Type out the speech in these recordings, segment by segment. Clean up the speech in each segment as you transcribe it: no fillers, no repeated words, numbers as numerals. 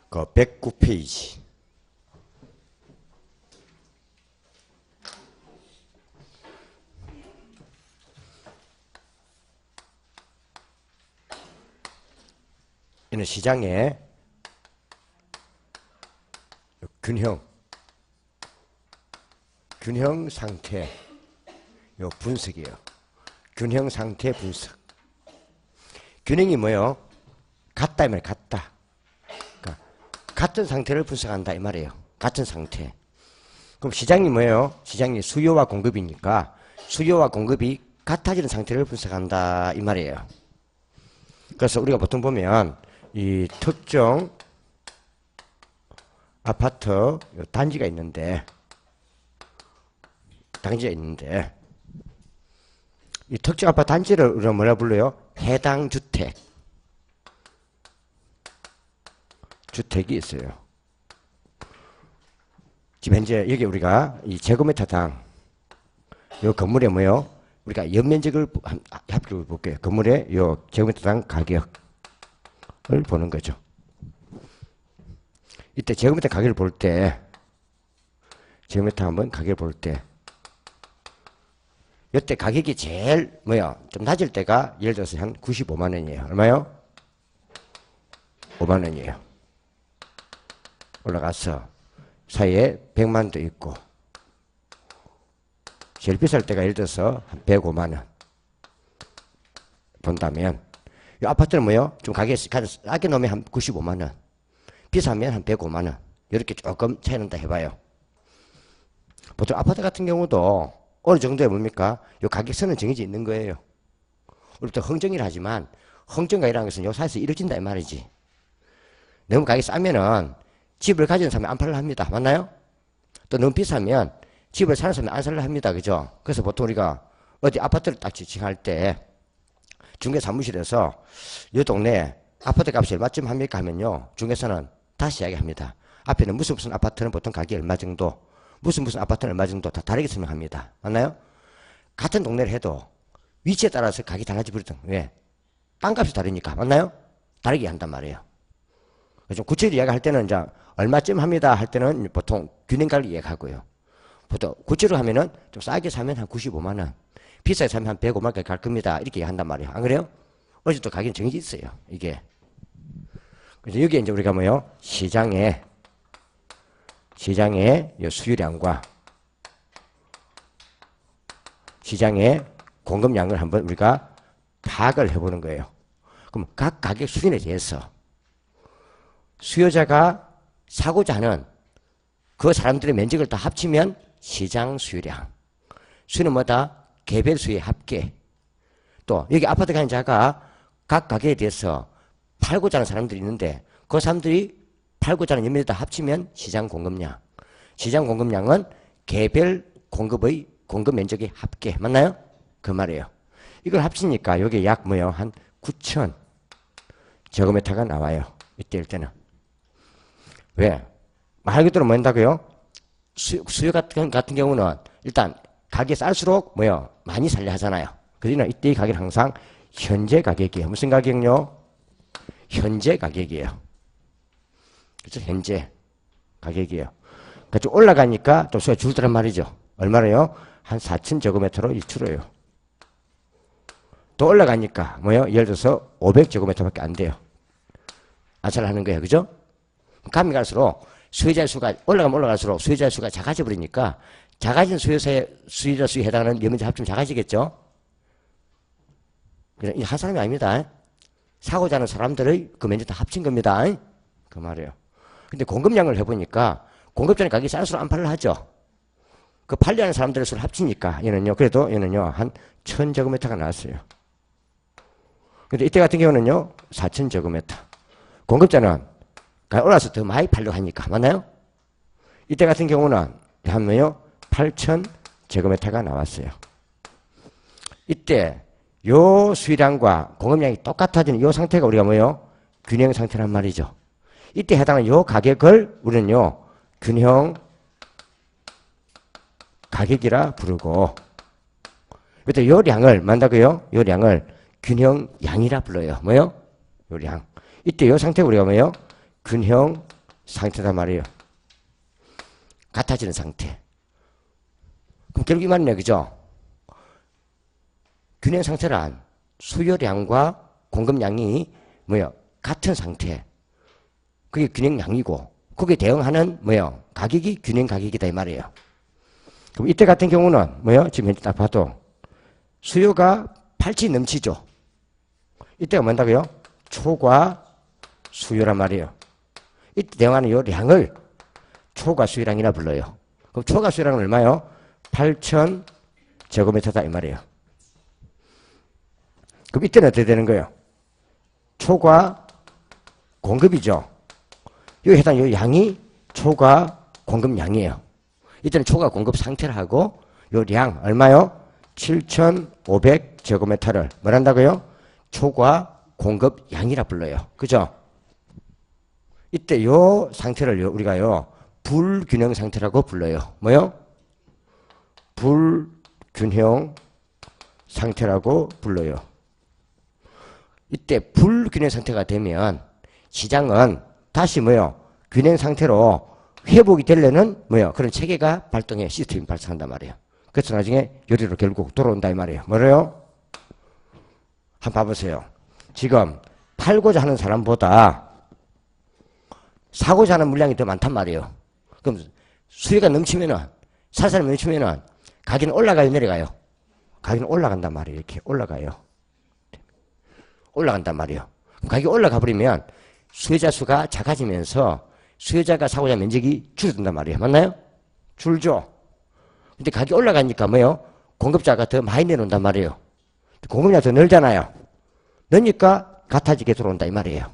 그 109페이지. 이는 시장의 균형 상태 요 분석이에요. 균형 상태 분석. 균형이 뭐예요? 같다 이 말이에요. 같다. 그러니까 같은 상태를 분석한다 이 말이에요. 같은 상태. 그럼 시장이 뭐예요? 시장이 수요와 공급이니까 수요와 공급이 같아지는 상태를 분석한다 이 말이에요. 그래서 우리가 보통 보면 이 특정 아파트 단지가 있는데 이 특정 아파트 단지를 우리가 뭐라 불러요? 해당 주택이 있어요. 지금 현재 여기 우리가 이 제곱미터당 요 건물에 뭐요? 우리가 연면적을 합격을 볼게요. 건물의 요 제곱미터당 가격을 보는 거죠. 이때 제곱미터 가격을 볼 때, 제곱미터 한번 가격을 볼 때, 이때 가격이 제일 뭐야? 좀 낮을 때가 예를 들어서 한 95만 원이에요. 얼마요? 5만 원이에요. 올라가서 사이에 100만도 있고, 제일 비쌀 때가 예를 들어서 한 105만 원 본다면, 이 아파트는 뭐요? 좀 가격이 싸게 놓으면 한 95만 원, 비싸면 한 105만 원, 이렇게 조금 차이 난다 해봐요. 보통 아파트 같은 경우도 어느 정도에 뭡니까? 요 가격선은 정해져 있는 거예요. 우리부터 흥정이라 하지만 흥정가격이라는 것은 요 사이에서 이루어진다 이 말이지. 너무 가격이 싸면은 집을 가지는 사람이 안 팔려 합니다. 맞나요? 또 너무 비싸면 집을 사는 사람이 안 살려 합니다. 그죠? 그래서 보통 우리가 어디 아파트를 딱 지칭할 때 중개사무실에서 이 동네 아파트 값이 얼마쯤 합니까 하면요, 중개사는 다시 이야기합니다. 앞에는 무슨 아파트는 보통 가격이 얼마 정도, 무슨 아파트는 얼마 정도 다 다르게 설명합니다. 맞나요? 같은 동네를 해도 위치에 따라서 가격이 달라지거든. 왜? 땅값이 다르니까. 맞나요? 다르게 한단 말이에요. 좀 구체적으로 이야기할 때는 이제 얼마쯤 합니다 할 때는 보통 균형가를 이야기하고요. 보통 구체적으로 하면은 좀 싸게 사면 한 95만 원, 비싸게 사면 한 105만 원까지 갈 겁니다. 이렇게 이야기한단 말이에요. 안 그래요? 어제 또 가격이 정해져 있어요. 이게. 그래서 여기에 이제 우리가 뭐요? 시장의 수요량과 시장의 공급량을 한번 우리가 파악을 해보는 거예요. 그럼 각 가격 수준에 대해서 수요자가 사고자 하는 그 사람들의 면적을 다 합치면 시장 수요량. 수는 뭐다? 개별 수의 합계. 또 여기 아파트 가는 자가 각 가격에 대해서 팔고자 하는 사람들이 있는데 그 사람들이 팔고자 하는 연면을 다 합치면 시장 공급량. 시장 공급량은 개별 공급의 공급 면적의 합계. 맞나요? 그 말이에요. 이걸 합치니까 여기 약 뭐요? 한 9천 제곱미터가 나와요. 이때일 때는. 왜? 말 그대로 뭐 한다고요? 수요 같은 경우는 일단 가격이 쌀수록 뭐요? 많이 살려 하잖아요. 그러나 이때의 가격은 항상 현재 가격이에요. 무슨 가격요? 현재 가격이에요. 그렇죠? 현재 가격이에요. 그러니까 좀 올라가니까 또 수요가 줄더란 말이죠. 얼마나요? 한 4천 제곱미터로 줄어요. 또 올라가니까 뭐요? 예를 들어서 500제곱미터밖에 안 돼요. 안살하는 거예요. 그죠? 가면 갈수록 수요자 수가 올라가면 올라갈수록 수요자 수가 작아져 버리니까 작아진 수요자 수에 해당하는 면적 합치면 작아지겠죠? 한 사람이 아닙니다. 사고자 하는 사람들의 그 면적 다 합친 겁니다. 그 말이에요. 근데 공급량을 해보니까 공급자는 가격이 쌀수록 안 팔려 하죠. 그 팔려 하는 사람들의 수를 합치니까 그래도 얘는요 한 1000제곱미터가 나왔어요. 근데 이때 같은 경우는요 4000제곱미터. 공급자는 올라서 더 많이 팔려고 하니까. 맞나요? 이때 같은 경우는 하면요 8000제곱미터가 나왔어요. 이때 요 수요량과 공급량이 똑같아지는 요 상태가 우리가 뭐예요? 균형 상태란 말이죠. 이때 해당하는 요 가격을 우리는요 균형 가격이라 부르고, 그때 요 량을 만다고요? 요 량을 균형 양이라 불러요. 뭐요? 요 량. 이때 요 상태가 우리가 뭐예요? 균형 상태단 말이에요. 같아지는 상태. 그럼 결국 이 말이네, 그죠? 균형 상태란 수요량과 공급량이 뭐요? 같은 상태. 그게 균형량이고, 거기에 대응하는 뭐요? 가격이 균형 가격이다 이 말이에요. 그럼 이때 같은 경우는 뭐요? 지금 현재 딱 봐도 수요가 팔찌 넘치죠. 이때가 뭔다고요? 초과 수요란 말이에요. 이때 대응하는 요 량을 초과 수요량이라 불러요. 그럼 초과 수요량은 얼마요? 8,000 제곱미터다 이 말이에요. 그럼 이때는 어떻게 되는 거예요? 초과 공급이죠. 여기 해당 요 양이 초과 공급량이에요. 이때는 초과 공급 상태를 하고 요 량 얼마요? 7,500 제곱미터를 뭐란다고요? 초과 공급 양이라 불러요. 그죠? 이때 요 상태를 우리가요 불균형 상태라고 불러요. 뭐요? 불균형 상태라고 불러요. 이때 불균형 상태가 되면 시장은 다시 뭐요? 균형 상태로 회복이 되려는 뭐요? 그런 체계가 발동해 시스템이 발생한단 말이에요. 그래서 나중에 요리로 결국 돌아온다 이 말이에요. 뭐래요? 한번 봐보세요. 지금 팔고자 하는 사람보다 사고자 하는 물량이 더 많단 말이에요. 그럼 수요가 넘치면은 살 사람이 넘치면은 가격은 올라가요, 내려가요? 가격은 올라간단 말이에요. 이렇게 올라가요. 올라간단 말이에요. 그럼 가격이 올라가 버리면 수요자 수가 작아지면서 수요자가 사고자 면적이 줄어든단 말이에요. 맞나요? 줄죠. 근데 가격이 올라가니까 뭐요? 공급자가 더 많이 내놓는단 말이에요. 공급량이 더 늘잖아요. 넣으니까 같아지게 들어온다 이 말이에요.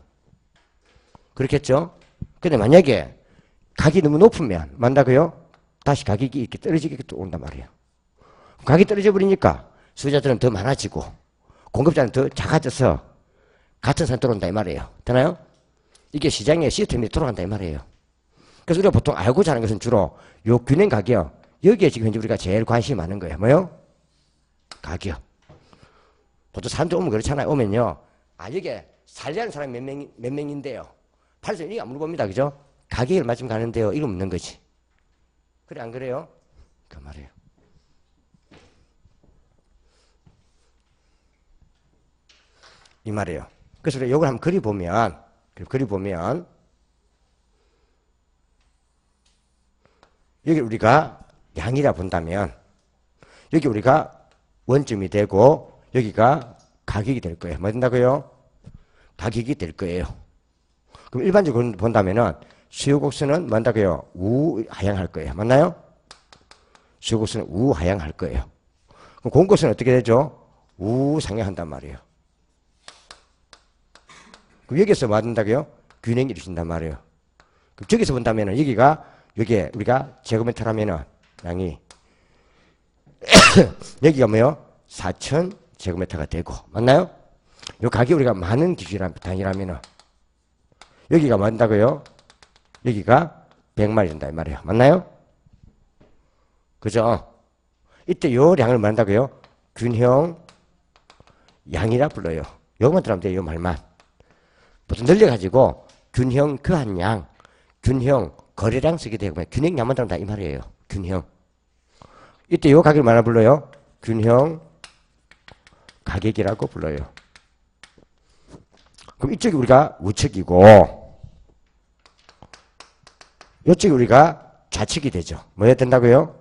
그렇겠죠? 근데 만약에 가격이 너무 높으면 만다고요? 다시 가격이 이렇게 떨어지게 또 온단 말이에요. 가격이 떨어져 버리니까 수요자들은 더 많아지고 공급자는 더 작아져서 같은 산 들어온다 이 말이에요. 되나요? 이게 시장의 시스템이 돌아간다 이 말이에요. 그래서 우리가 보통 알고자 하는 것은 주로 요 균형 가격, 여기에 지금 현재 우리가 제일 관심이 많은 거예요. 뭐요? 가격. 보통 사람들 오면 그렇잖아요. 오면요. 아, 여기에 살려는 사람이 몇 명인데요. 팔에서 이게 안 물어봅니다. 그죠? 가격이 얼마쯤 가는데요. 이거 묻는 거지. 그래, 안 그래요? 그 말이에요. 이 말이에요. 그래서 우리가 이걸 한번 그려보면, 여기 우리가 양이라 본다면, 여기 우리가 원점이 되고, 여기가 가격이 될 거예요. 뭐 된다고요? 가격이 될 거예요. 그럼 일반적으로 본다면은, 수요 곡선은 뭐 한다고요? 우하향할 거예요. 맞나요? 수요 곡선은 우하향할 거예요. 그럼 공곡선은 어떻게 되죠? 우상향한단 말이에요. 그럼 여기서 뭐 한다고요? 균형이 이루어진단 말이에요. 그럼 저기서 본다면은 여기에 우리가 제곱미터라면은 양이 여기가 뭐요? 4,000 제곱미터가 되고 맞나요? 요 가격이 우리가 많은 기준이라면 단위라면은 여기가 뭐 한다고요? 여기가 100마리 된다 이 말이에요. 맞나요? 그죠? 이때 요 량을 뭐 한다고요? 균형 양이라 불러요. 요것만 들어가면 돼요. 요 말만. 보통 늘려가지고 균형 교환량, 균형 거래량 쓰게 되고 균형 양만 들어간다 이 말이에요. 균형. 이때 요 가격을 뭐라 불러요? 균형 가격이라고 불러요. 그럼 이쪽이 우리가 우측이고 이쪽이 우리가 좌측이 되죠. 뭐 해야 된다고요?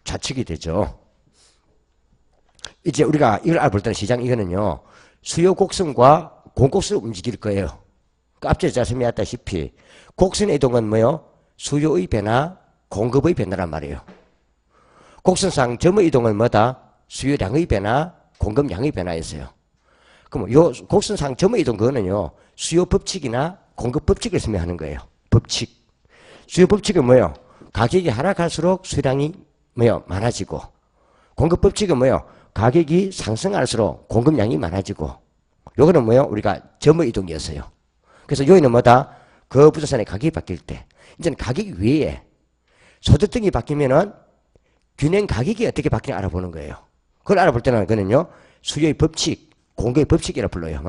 좌측이 되죠. 이제 우리가 이걸 알아볼 때는 시장 이거는요. 수요 곡선과 공곡선을 움직일 거예요. 그 앞전에 제가 설명했다시피 곡선의 이동은 뭐요? 수요의 변화, 공급의 변화란 말이에요. 곡선상 점의 이동은 뭐다? 수요량의 변화, 공급량의 변화였어요. 그럼 요 곡선상 점의 이동 그거는요. 수요 법칙이나 공급 법칙을 설명하는 거예요. 법칙. 수요 법칙은 뭐예요? 가격이 하락할수록 수요량이 뭐예요? 많아지고 공급 법칙은 뭐예요? 가격이 상승할수록 공급량이 많아지고 요거는 뭐예요? 우리가 점의 이동이었어요. 그래서 여기는 뭐다? 그 부동산의 가격이 바뀔 때 이제는 가격 위에 소득등이 바뀌면은 균형 가격이 어떻게 바뀌는지 알아보는 거예요. 그걸 알아볼 때는 그거는요. 수요의 법칙, 공급의 법칙이라 불러요.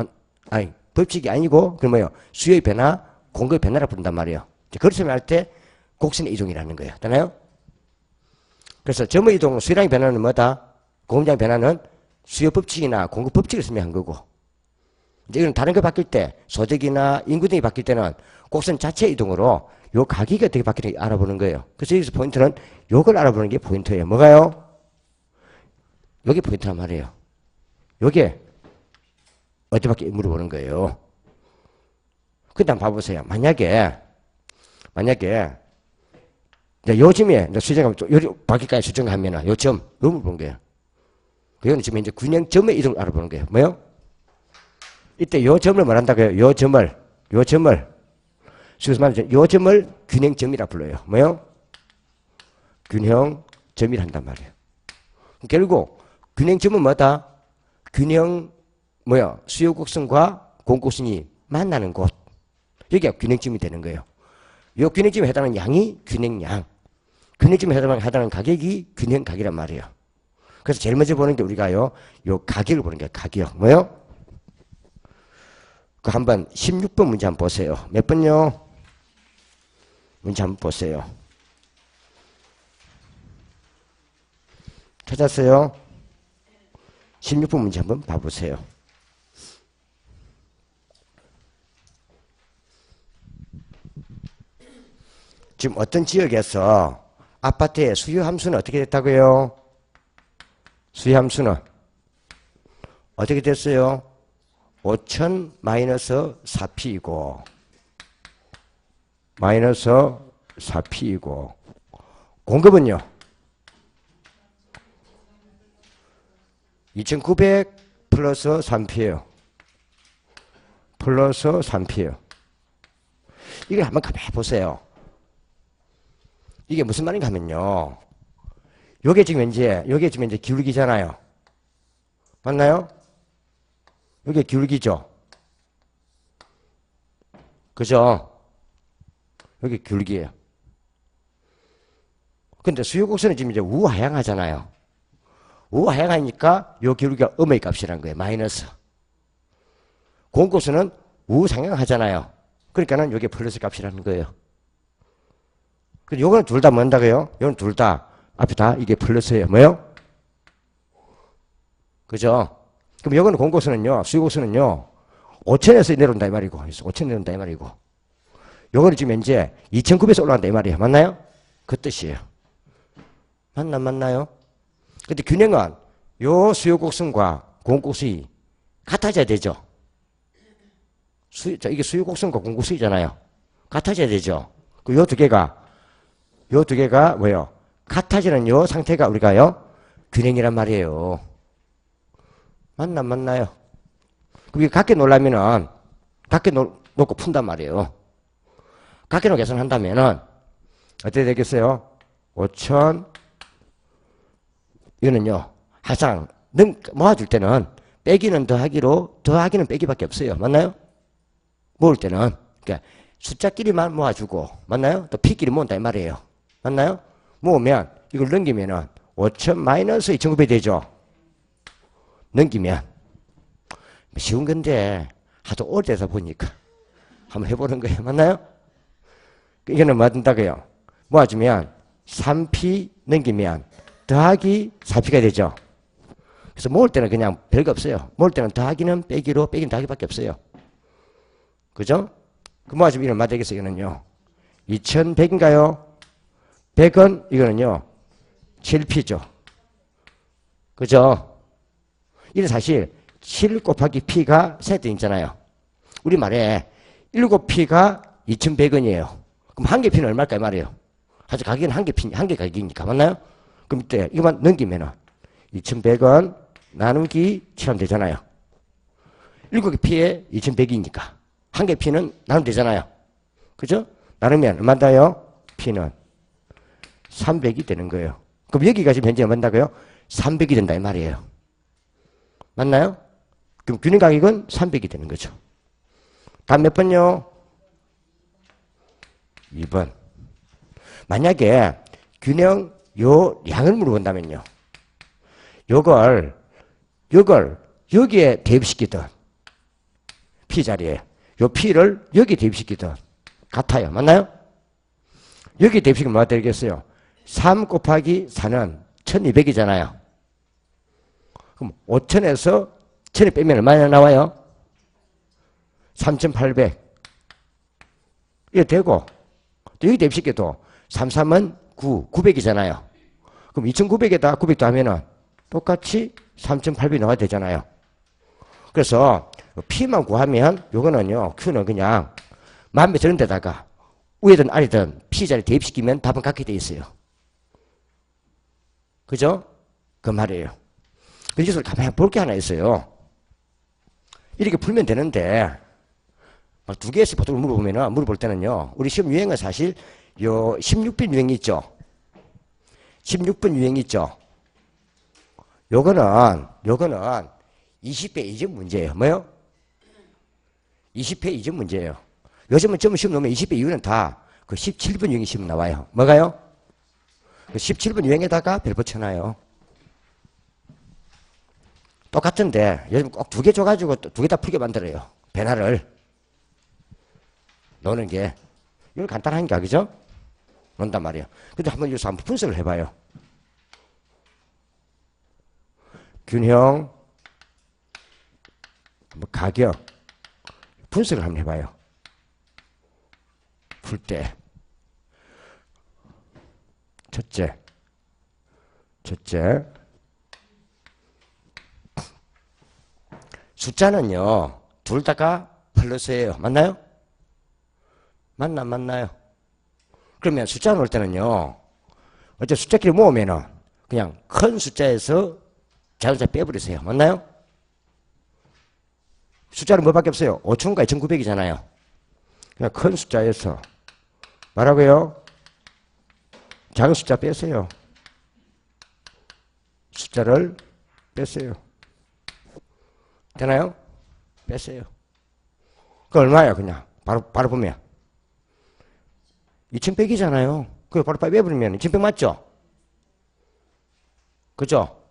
아니 법칙이 아니고 그 뭐예요? 수요의 변화, 공급의 변화라 부른단 말이에요. 그렇게 설명할 때 곡선의 이동이라는 거예요. 되나요? 그래서 점의 이동, 수요량의 변화는 뭐다? 공급량 변화는 수요 법칙이나 공급 법칙을 설명한 거고, 이제 이건 다른 거 바뀔 때, 소득이나 인구 등이 바뀔 때는 곡선 자체 이동으로 요 가격이 어떻게 바뀌는지 알아보는 거예요. 그래서 여기서 포인트는 요걸 알아보는 게 포인트예요. 뭐가요? 요게 포인트란 말이에요. 요게 어떻게 바뀌 물어보는 거예요. 그 다음 봐보세요. 만약에 요즘에 수정하면 요 바퀴까지 수정하면은 요점 요 물어보는 거예요. 그거는 지금 이제 균형점의 이동을 알아보는 거예요. 뭐요? 이때 요 점을 말한다고요. 요 점을 수에서 말하죠. 요 점을 균형점이라 불러요. 뭐요? 균형점이라 한단 말이에요. 결국 균형점은 뭐다? 균형 뭐야? 수요 곡선과 공곡선이 만나는 곳. 여기가 균형점이 되는 거예요. 요 균형점에 해당하는 양이 균형량. 균형점에 해당하는 가격이 균형가격이란 말이에요. 그래서 제일 먼저 보는 게 우리가요, 요 가격을 보는 거예요. 가격. 뭐요? 그 한번 16번 문제 한번 보세요. 몇 번요? 문제 한번 보세요. 찾았어요? 16번 문제 한번 봐보세요. 지금 어떤 지역에서 아파트의 수요 함수는 어떻게 됐다고요? 수요 함수는 어떻게 됐어요? 5000 마이너스 4P이고 마이너스 4P이고 공급은요? 2900 플러스 3P예요. 플러스 3P예요. 이걸 한번 가만히 보세요. 이게 무슨 말인가 하면요. 요게 지금 이제 기울기잖아요. 맞나요? 요게 기울기죠. 그죠? 여기 기울기예요. 근데 수요곡선은 지금 이제 우하향하잖아요. 우하향하니까 요 기울기가 음의 값이란 거예요. 마이너스. 공곡선은 우상향하잖아요. 그러니까는 요게 플러스 값이라는 거예요. 요거는 둘 다 뭔다고요? 요건 둘 다 앞에 다 이게 플러스예요. 뭐요? 그죠? 그럼 요거는 공곡선은요, 수요곡선은요, 5000에서 내려온다 이 말이고, 5000 내려온다 이 말이고, 요거는 지금 이제 2900에서 올라간다 이 말이에요. 맞나요? 그 뜻이에요. 맞나요? 근데 균형은 요 수요곡선과 공곡선이 같아져야 되죠. 이게 수요곡선과 공곡선이잖아요. 같아져야 되죠. 요 두 개가 뭐요? 같아지는 요 상태가 우리가요, 균형이란 말이에요. 맞나요? 그럼 이게 각계 놓으려면은, 각계 놓고 푼단 말이에요. 각계 놓고 계산한다면은, 어떻게 되겠어요? 5000, 이거는요, 항상, 모아줄 때는, 빼기는 더하기는 빼기밖에 없어요. 맞나요? 모을 때는. 그러니까, 숫자끼리만 모아주고, 맞나요? 또 피끼리 모은다 이 말이에요. 맞나요? 모으면 이걸 넘기면은 5000 마이너스 2900 되죠. 넘기면 쉬운 건데 하도 오래돼서 보니까 한번 해보는 거예요. 맞나요? 이거는 뭐 된다고요? 모아주면 3P 넘기면 더하기 4P가 되죠. 그래서 모을 때는 그냥 별거 없어요. 모을 때는 더하기는 빼기로 빼기는 더하기밖에 없어요. 그죠? 그 모아주면 이건 뭐 되겠어요? 이거는요, 2100인가요? 100은 이거는요 7P죠. 그죠? 이는 사실 7 곱하기 P가 세트 있잖아요. 우리말에 7P가 2100원이에요. 그럼 한 개 P는 얼마일까 말이에요. 사실 가격은 한 개 가격이니까. 맞나요? 그럼 이때 이거만 넘기면은 2100원 나누기 7하면 되잖아요. 7개 P에 2100이니까 한 개 P는 나누면 되잖아요. 그죠? 나누면 얼마인가요? P는 300이 되는 거예요. 그럼 여기가 지금 현재 얼마인가요? 300이 된다 이 말이에요. 맞나요? 그럼 균형 가격은 300이 되는 거죠. 다음 몇 번요? 2번. 만약에 균형 요 양을 물어본다면요, 요걸 여기에 대입시키든 P 자리에 요 P를 여기에 대입시키든 같아요. 맞나요? 여기 대입시키면 뭐가 되겠어요? 3 곱하기 4는 1200이잖아요. 그럼 5000에서 1000을 빼면 얼마나 나와요? 3800. 이게 되고, 또 여기 대입시켜도 33은 9, 900이잖아요. 그럼 2900에다 900도 하면은 똑같이 3800이 나와야 되잖아요. 그래서 P만 구하면 요거는요, Q는 그냥 마음에 드는 데다가 위든 아래든 P자리 대입시키면 답은 같게 돼 있어요. 그죠? 그 말이에요. 그 기술 가만히 볼 게 하나 있어요. 이렇게 풀면 되는데, 막 2개씩 보통 물어볼 때는요, 우리 시험 유행은 사실 요 16번 유행이 있죠. 16번 유행이 있죠. 요거는 20회 이전 문제예요. 뭐요? 20회 이전 문제예요. 요즘은 점 시험 놓으면 20회 이후는 다 그 17번 유행이 시험 나와요. 뭐가요? 그 17번 유행에다가 별 붙여놔요. 똑같은데 요즘 꼭 2개 줘가지고 2개 다 풀게 만들어요. 변화를 노는 게 이건 간단하니까 그죠? 논단 말이에요. 근데 한번 여기서 한번 분석을 해봐요. 균형, 가격 분석을 한번 해봐요. 풀 때 첫째 숫자는요 둘 다가 플러스예요. 맞나요? 맞나요? 그러면 숫자 놓을 때는요 어째 숫자끼리 모으면은 그냥 큰 숫자에서 작은 숫자 빼버리세요. 맞나요? 숫자는 뭐밖에 없어요? 5000과 2900이잖아요. 그냥 큰 숫자에서 뭐라고요? 작은 숫자 빼세요. 숫자를 빼세요. 되나요? 빼세요. 그 얼마예요? 그냥 바로 보면 2100이잖아요. 그거 바로 빼버리면 2100 맞죠? 그죠?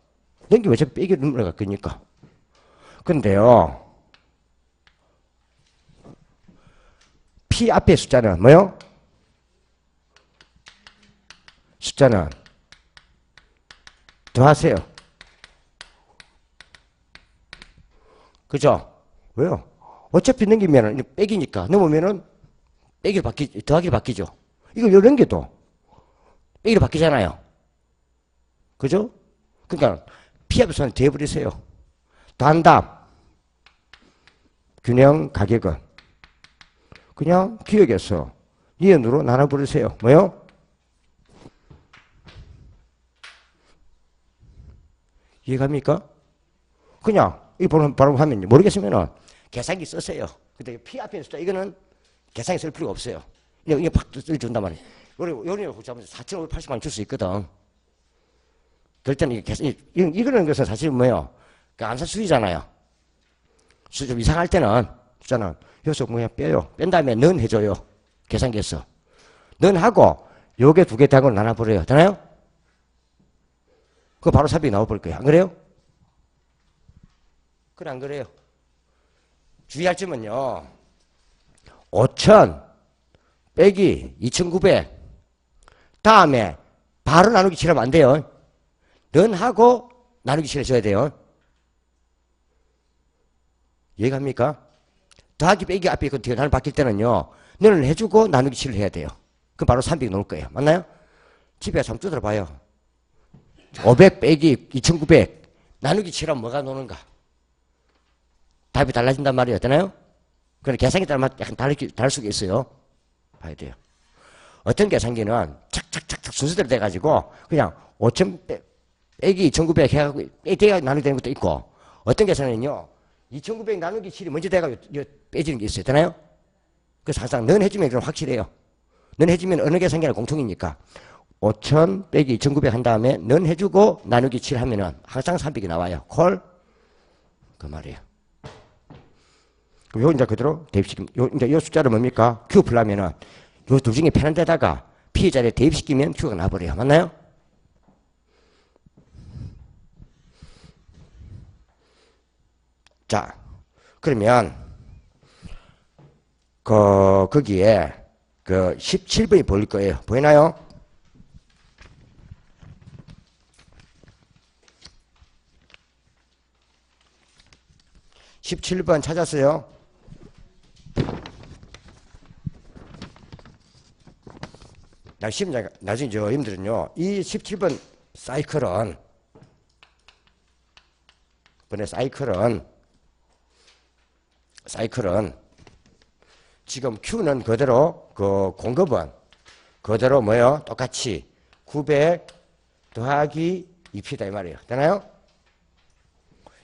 연기 왜 자꾸 빼기 눌러갔겠니까? 근데요 P 앞에 숫자는 뭐요? 숫자는 더하세요. 그죠? 왜요? 어차피 넘기면은 빼기니까 넘으면은 더하기로 바뀌죠. 이거 요 넘겨도 빼기로 바뀌잖아요. 그죠? 그러니까 P 앞에 숫자는 더해버리세요. 더한 다음 균형 가격은 그냥 기억에서 니은으로 나눠버리세요. 뭐요? 이해갑니까? 그냥 이 바로 하면 모르겠으면은 계산기 쓰세요. 근데 P 앞에 숫자 이거는 계산기 쓸 필요가 없어요. 이게 팍 준단 말이에요. 요리 잡으면 4,580만 줄 수 있거든. 그럴 때는 이거는 것은 사실 뭐예요? 그 암산수이잖아요. 좀 이상할 때는 숫자는 여기서 그냥 빼요. 뺀 다음에 넌 해줘요. 계산기에서. 넌 하고 요게 2개 대학으로 나눠버려요. 되나요? 그거 바로 삽입이 나와버릴 거예요. 안 그래요? 그래 안 그래요? 주의할 점은요. 5000 빼기 2900 다음에 바로 나누기 7하면 안 돼요. 넌 하고 나누기 7 해줘야 돼요. 이해갑니까? 더하기 빼기 앞에 그 나눌 바뀔 때는요. 너는 해주고 나누기 7을 해야 돼요. 그럼 바로 300 놓을 거예요. 맞나요? 집에 가서 한번 두드려봐요. 500 빼기 2900 나누기 7하면 뭐가 노는가? 답이 달라진단 말이에요. 되나요? 그럼 계산기 따라 약간 다를 수가 있어요. 봐야 돼요. 어떤 계산기는 착착착착 순서대로 돼가지고 그냥 5000 빼기 2900 해가지고 빼기가 나누게 되는 것도 있고 어떤 계산은요 2900 나누기 7이 먼저 돼가지고 빼지는 게 있어요. 되나요? 그래서 항상 넌 해주면 그럼 확실해요. 넌 해주면 어느 계산기나 공통이니까 5000 빼기 2900 한 다음에 넌 해주고 나누기 7 하면은 항상 300이 나와요. 콜? 그 말이에요. 그럼 요 이제 그대로 대입시키면 이제 요 숫자를 뭡니까? Q 풀려면은 요 둘 중에 편한 데다가 P 자리에 대입시키면 Q가 나버려요. 맞나요? 자, 그러면 거기에 그 17번이 보일 거예요. 보이나요? (17번) 찾았어요? 나중에 저 여러분들은요, 이 17번 사이클은, 이번에 사이클은 지금 Q는 그대로 그 공급은 그대로 뭐요? 똑같이 900 더하기 2P다 이 말이에요. 되나요?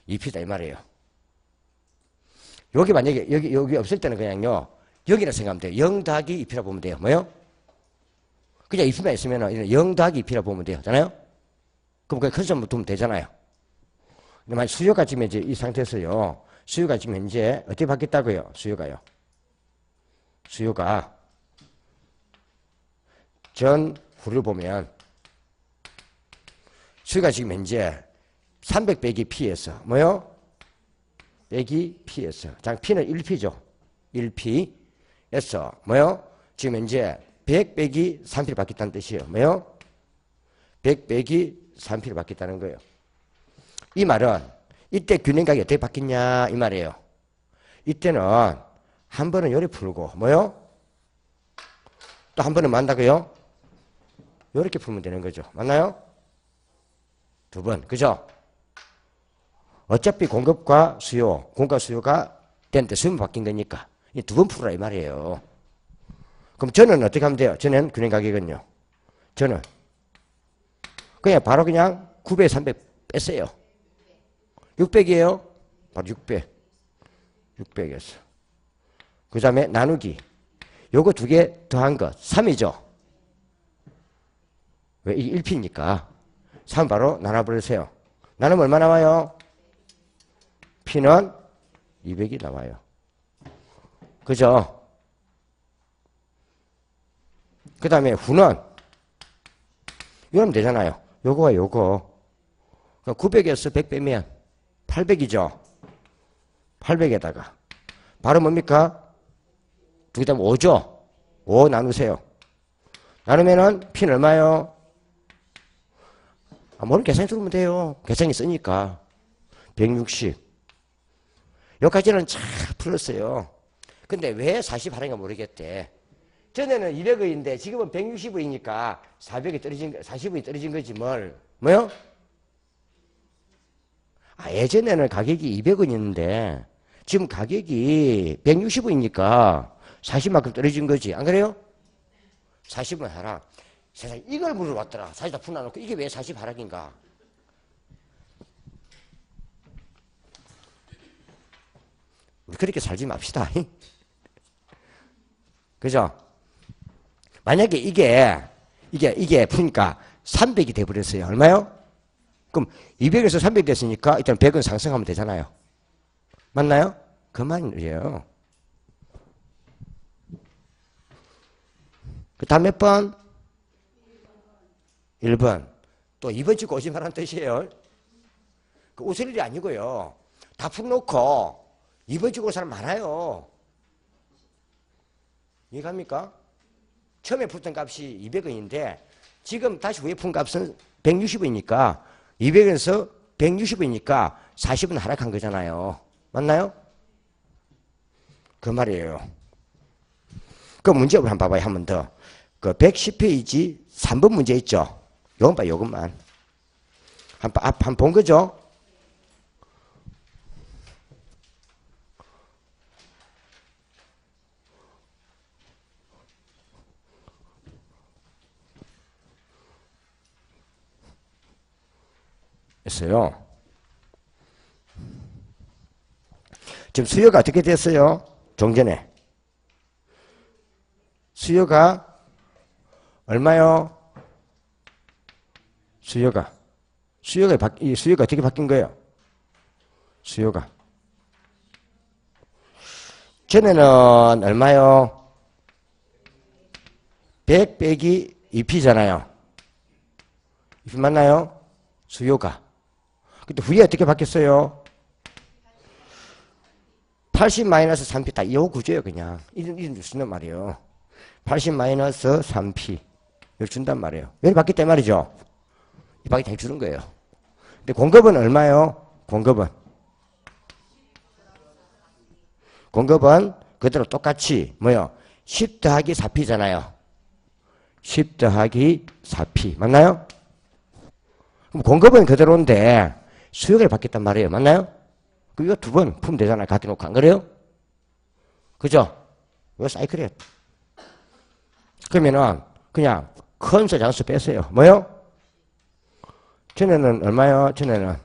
2P다 이 말이에요. 여기 만약에 여기 없을 때는 그냥요, 여기라 생각하면 돼요. 0 더하기 2P라 보면 돼요. 뭐요? 그냥 2P만 있으면 0 더하기 2P라 보면 돼요. 되나요? 그럼 그냥 컨셉만 두면 되잖아요. 근데 만약 수요가 지금 이제 이 상태에서요, 수요가 지금 현재 어떻게 바뀌었다고요? 수요가 전후를 보면 수요가 지금 현재 300 빼기 P에서 뭐요? 빼기 P에서 P는 1P죠. 1P에서 뭐요? 지금 현재 100 빼기 3P를 바뀌었다는 뜻이에요. 뭐요? 100 빼기 3P를 바뀌었다는 거예요. 이 말은 이때 균형각이 어떻게 바뀌냐 이 말이에요. 이때는 한 번은 요리 풀고 뭐요? 또 한 번은 만다고요? 요렇게 풀면 되는 거죠. 맞나요? 두 번. 그죠? 어차피 공급과 수요가 됐는데 수요만 바뀐 거니까 이 두 번 풀어라 이 말이에요. 그럼 저는 어떻게 하면 돼요? 저는 균형각이거든요. 저는 그냥 바로 그냥 900, 300 뺐어요. 600이에요. 바로 600에서. 그 다음에 나누기. 요거 두 개 더한 것. 3이죠. 왜? 이게 1P니까. 3 바로 나눠버리세요. 나누면 얼마 나와요? P는 200이 나와요. 그죠? 그 다음에 후는 이러면 되잖아요. 요거와 요거. 900에서 100 빼면 800이죠. 800에다가 바로 뭡니까? 두 개 다음 5죠. 5 나누세요. 나누면은 P는 얼마요? 모르면 계산기 들어오면 돼요. 계산기 쓰니까. 160. 여기까지는 잘 풀었어요. 근데 왜 40 하는가 모르겠대. 전에는 200원인데 지금은 160원이니까 40원이 떨어진 거지 뭐요? 예전에는 가격이 200원이었는데 지금 가격이 160원이니까 40만큼 떨어진 거지. 안 그래요? 40원 하락. 세상에 이걸 물어봤더라. 40 다 풀어놓고 이게 왜 40 하락인가? 우리 그렇게 살지 맙시다. 그죠? 만약에 이게 푸니까 300이 돼버렸어요. 얼마요? 그럼 200에서 300 됐으니까 일단 100은 상승하면 되잖아요. 맞나요? 그 말이에요. 그 다음 몇 번? 1번. 또 2번 찍고 오시면 뜻이에요. 그 웃을 일이 아니고요. 다 풀어놓고 2번 찍고 올 사람 많아요. 이해갑니까? 처음에 풀던 값이 200원인데 지금 다시 후에 푼 값은 160원이니까 200원에서 160원이니까 40원 하락한 거잖아요. 맞나요? 그 말이에요. 그 문제 한번 봐봐요. 한 번 더. 그 110페이지 3번 문제 있죠? 요건 봐, 요것만. 한 본 거죠? 했어요. 지금 수요가 어떻게 됐어요? 종전에. 수요가 얼마요? 수요가 어떻게 바뀐 거예요? 수요가. 전에는 얼마요? 100 빼기 2P잖아요. 2P 맞나요? 수요가. 근데 후에 어떻게 바뀌었어요? 80 마이너스 3P 다 이 구조예요, 그냥. 이런 줄 쓰는 말이에요. 80 마이너스 3P. 이걸 준단 말이에요. 여기 바뀌단 말이죠. 이 바퀴 다 주는 거예요. 근데 공급은 얼마예요? 공급은 그대로 똑같이 뭐요? 10 더하기 4P잖아요. 10 더하기 4P. 맞나요? 그럼 공급은 그대로인데 수요가 바뀌었단 말이에요. 맞나요? 그럼 이거 두 번 풀면 되잖아요. 갖다 놓고 안 그래요? 그죠? 이거 사이클이에요. 그러면은 그냥 큰수 장수 뺐어요. 뭐요? 전에는 얼마요? 전에는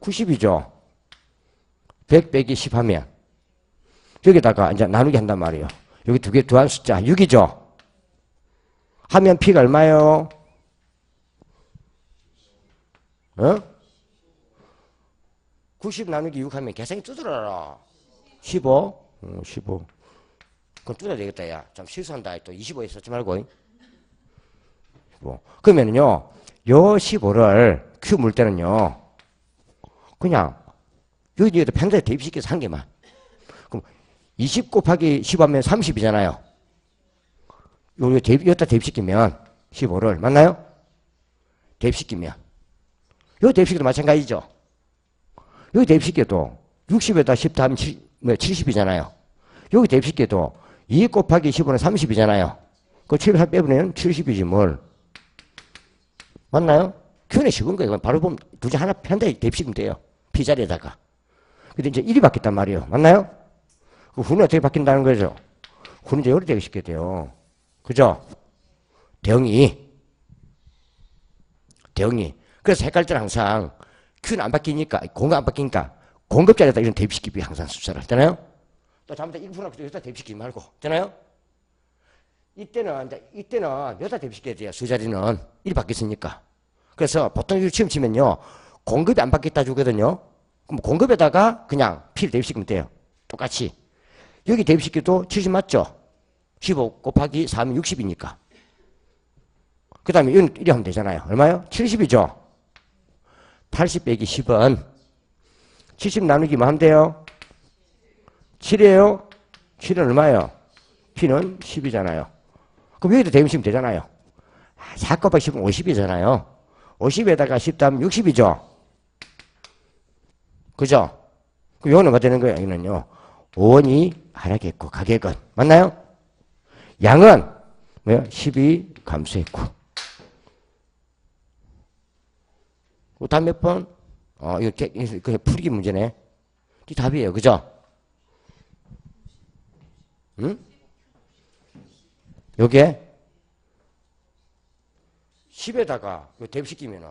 90이죠. 100 빼기 10 하면 여기다가 이제 나누기 한단 말이에요. 여기 두 개 더한 숫자 6이죠. 하면 P가 얼마요? 90 나누기 6 하면 계산이 두드러라. 15? 15. 그럼 뚫어야 되겠다, 야. 좀 실수한다. 또 25에 썼지 말고. 15. 그러면은요, 요 15를 Q 물 때는요, 그냥, 여기다 펜더에 대입시켜서 한 개만. 그럼 20 곱하기 10 하면 30이잖아요. 여기다 대입시키면 15를, 맞나요? 대입시키면. 여기 대입시켜도 마찬가지죠. 여기 대입시켜도 60에다 10 더하면 70이잖아요. 여기 대입시켜도 2 곱하기 15는 30이잖아요. 그 7을 빼보면 70이지 뭘. 맞나요? Q는 식은 거예요. 바로 보면 둘 중 하나 편대 대입시키면 돼요. P 자리에다가. 근데 이제 1이 바뀌었단 말이에요. 맞나요? 그 후는 어떻게 바뀐다는 거죠? 후는 이제 요리 대입시켜야 돼요. 그죠? 대응이. 그래서 헷갈릴 때는 항상 Q는 안 바뀌니까, 공급 안 바뀌니까 공급 자리에다 이런 대입시키기 항상 숫자를. 되나요? 또 잘못해 1%는 여기다 대입시키지 말고. 되나요? 이때는 여기다 대입시켜야 돼요. 수자리는. 1이 바뀌었으니까. 그래서 보통 이거 시험 치면요. 공급이 안 바뀌었다 주거든요. 그럼 공급에다가 그냥 P를 대입시키면 돼요. 똑같이. 여기 대입시켜도 70 맞죠? 15 곱하기 4하면 60이니까. 그 다음에 이리 하면 되잖아요. 얼마요? 70이죠? 80 빼기 10은 70 나누기 뭐 하면 돼요? 7이에요? 7은 얼마예요? P는 10이잖아요. 그럼 여기도 대입시키면 되잖아요. 4 곱하기 10은 50이잖아요. 50에다가 10 더하면 60이죠? 그죠? 그럼 이거는 뭐 되는 거예요? 여기는요. 원이 하락했고, 가격은. 맞나요? 양은 뭐요? 10이 감소했고. 다음 몇 번? 이거 풀기 문제네. 이 답이에요. 그죠? 응? 요게 10에다가 대입시키면은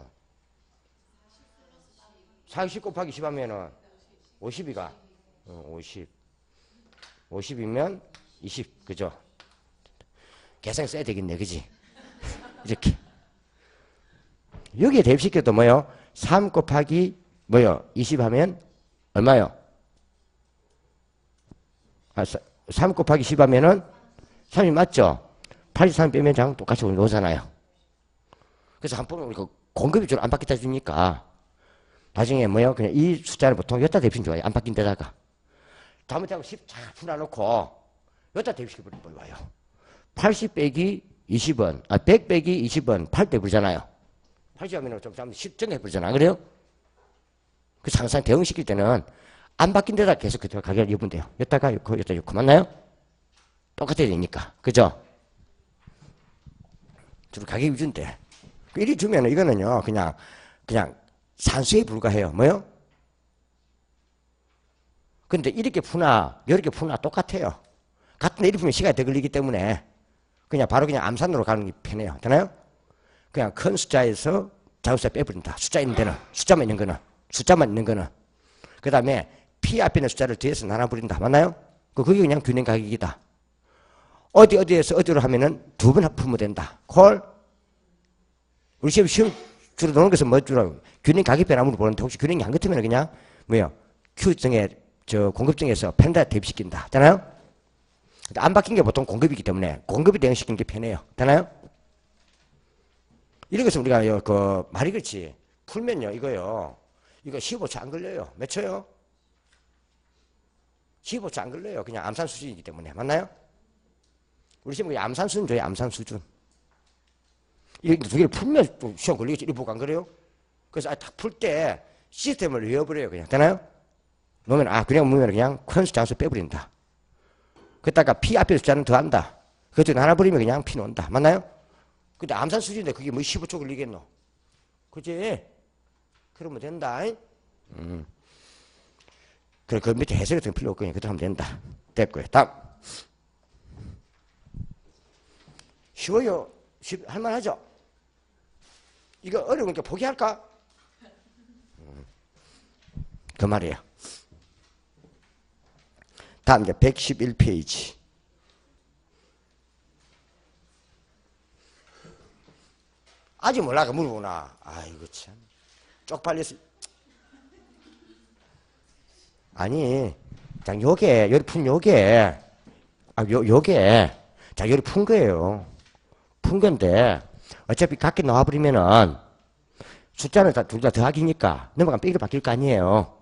40 곱하기 10 하면은 50이가 50이면 20 그죠? 계산 써야 되겠네. 그지? 이렇게 여기에 대입시켜도 뭐요? 3 곱하기 뭐요? 20 하면 얼마요? 3 곱하기 10 하면은 3이 맞죠? 83 빼면 장 똑같이 오잖아요. 그래서 한 번은 우리가 공급이 좀 안 바뀌다 주니까 나중에 뭐요? 그냥 이 숫자를 보통 여기다 대입시키면 좋아요. 안 바뀐 데다가. 잘못하면 10 잘 풀어놓고 여기다 대입시켜버리면 와요. 80 빼기 20은, 100 빼기 20은 8대 그러잖아요. 80 하면 좀 잘못 10 정해버리잖아. 그래요? 그래서 항상 대응시킬 때는 안 바뀐 데다 계속 그대로 가격을 입으면 돼요. 여기다가 넣고, 여기다 넣고. 맞나요? 똑같아야 되니까. 그죠? 주로 가격 위주인데. 이리 주면 이거는요, 그냥 산수에 불과해요. 뭐요? 근데 이렇게 푸나, 이렇게 푸나 똑같아요. 같은데 이리 풀면 시간이 더 걸리기 때문에 그냥 바로 그냥 암산으로 가는 게 편해요. 되나요? 그냥 큰 숫자에서 작은 숫자 빼버린다. 숫자 있는 데는, 숫자만 있는 거는. 그 다음에 P 앞에 있는 숫자를 뒤에서 나눠버린다. 맞나요? 그게 그냥 균형 가격이다. 어디에서 어디로 하면은 두 번 풀면 된다. 콜? 우리 시험 주로 노는 것은 뭐 주로 균형 가격 변화물을 보는데 혹시 균형이 안 같으면 그냥 뭐요? Q증에 공급증에서 펜다 대입시킨다. 되나요? 안 바뀐 게 보통 공급이기 때문에 공급이 대응시키는 게 편해요. 되나요? 이런 것은 우리가 말이 그렇지. 풀면요, 이거 15초 안 걸려요. 몇 초요? 15초 안 걸려요. 그냥 암산 수준이기 때문에. 맞나요? 우리 시험 그냥 암산 수준 줘요, 암산 수준. 이 두 개를 풀면 또 시험 걸리겠지. 이거 보고 안 그래요? 그래서 딱 풀 때 시스템을 외워버려요, 그냥. 되나요? 놓으면, 그냥 놓으면 그냥 큰 숫자 수 빼버린다. 그다가 P 앞에 숫자는 더한다. 그것도 하나 버리면 그냥 P 놓는다. 맞나요? 근데 암산 수준인데 그게 뭐 15초 걸리겠노? 그지? 그러면 된다. 그래, 그 밑에 해석이 좀 필요 없거든요. 그것도 하면 된다. 됐고요. 다음. 쉬워요. 할만하죠? 이거 어려우니까 포기할까? 그 말이에요. 다음 이제 111페이지. 아직 몰라가 물어보나. 아이고 참. 쪽팔렸어. 아니, 자, 요게, 요게, 요게, 자, 요리 푼 거예요. 푼 건데, 어차피 각기 나와버리면은, 숫자는 둘 다 더하기니까, 넘어가면 빼기로 바뀔 거 아니에요.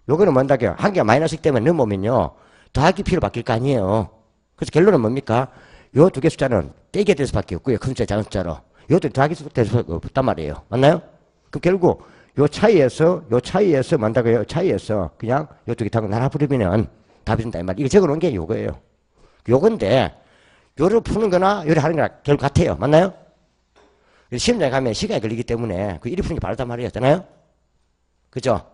요거는 뭔다고요? 한 개가 마이너스 때문에 넘어오면요, 더하기 P로 바뀔 거 아니에요. 그래서 결론은 뭡니까? 요 두 개 숫자는 빼기에 대해서 밖에 없고요. 큰 숫자, 작은 숫자로. 요것도 더하기 대해서 없단 말이에요. 맞나요? 그럼 결국, 요 차이에서 만다고요? 요 차이에서 그냥 요 두 개 타고 나눠버리면은 답이 된다. 이 말. 이거 적어 놓은 게 요거예요. 요건데, 요를 푸는 거나 요를 하는 거나 결국 같아요. 맞나요? 시험장에 가면 시간이 걸리기 때문에 그 1위 푸는 게 바르단 말이에요. 되나요? 그죠?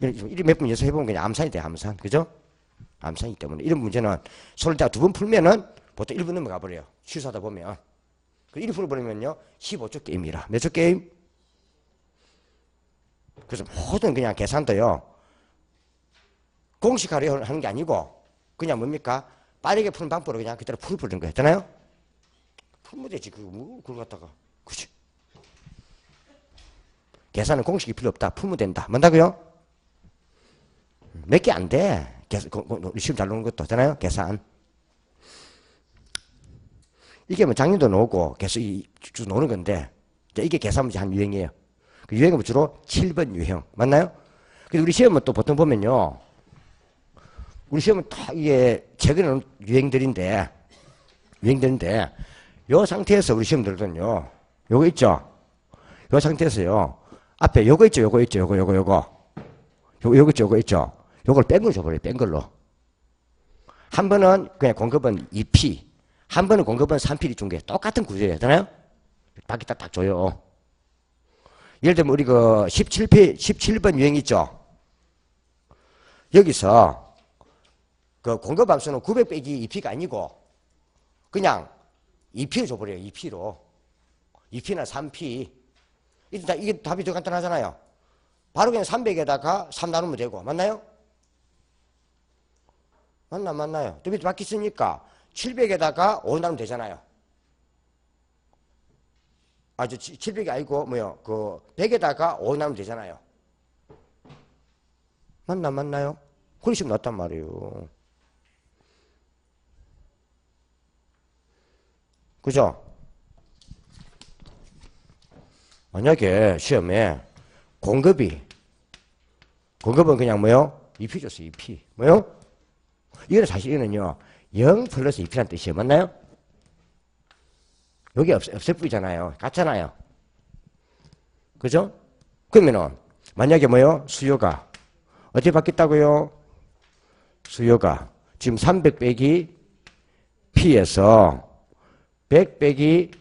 1위 몇 번 연습해보면 그냥 암산이 돼요. 암산. 그죠? 암산이기 때문에. 이런 문제는 손을 딱 두 번 풀면은 보통 1분 넘어가 버려요. 취소하다 보면. 그 1위 풀어버리면요. 15초 게임이라. 몇 초 게임? 그래서 모든 그냥 계산도요. 공식화로 하는 게 아니고 그냥 뭡니까? 빠르게 푸는 방법으로 그냥 그대로 풀어버리는 거 했잖아요? 풀면 되지. 그걸 갖다가. 그치? 계산은 공식이 필요 없다. 풀면 된다. 뭔다고요? 몇 개 안 돼. 시험 잘 노는 것도 하잖아요? 계산. 이게 뭐 작년도 나오고 계속 쭉 노는 건데 이게 계산 문제 한 유형이에요. 그 유형은 주로 7번 유형. 맞나요? 근데 우리 시험은 또 보통 보면요. 우리 시험은 다 이게 최근에 유행들인데 요 상태에서 우리 시험들은요. 요거 있죠? 요 상태에서요. 앞에 요거 있죠? 요거 있죠? 요거 있죠? 요걸 뺀 걸로 줘버려요. 뺀 걸로. 한 번은 그냥 공급은 2P, 한 번은 공급은 3P 준 게 똑같은 구조예요. 되나요? 바퀴 딱 줘요. 예를 들면 우리 그 17번 유행 있죠? 여기서 그 공급 함수는 900 빼기 2P가 아니고 그냥 2P로 줘버려요. 2P로. 2P나 3P. 이게 답이 더 간단하잖아요. 바로 그냥 300에다가 3 나누면 되고. 맞나요? 맞나요? 또 밑에 바퀴 쓰니까 700에다가 5 나누면 되잖아요. 700이 아니고, 100에다가 5 나누면 되잖아요. 맞나요? 그런 식으로 났단 말이에요. 그죠? 만약에 시험에 공급은 그냥 2P 줬어요. 2P. 이거는 사실 이거는요. 0 플러스 2P란 뜻이에요. 맞나요? 여기 없을 뿐이잖아요. 같잖아요. 그죠? 그러면은 만약에 수요가 어떻게 바뀌었다고요? 수요가 지금 300 빼기 P에서 100 빼기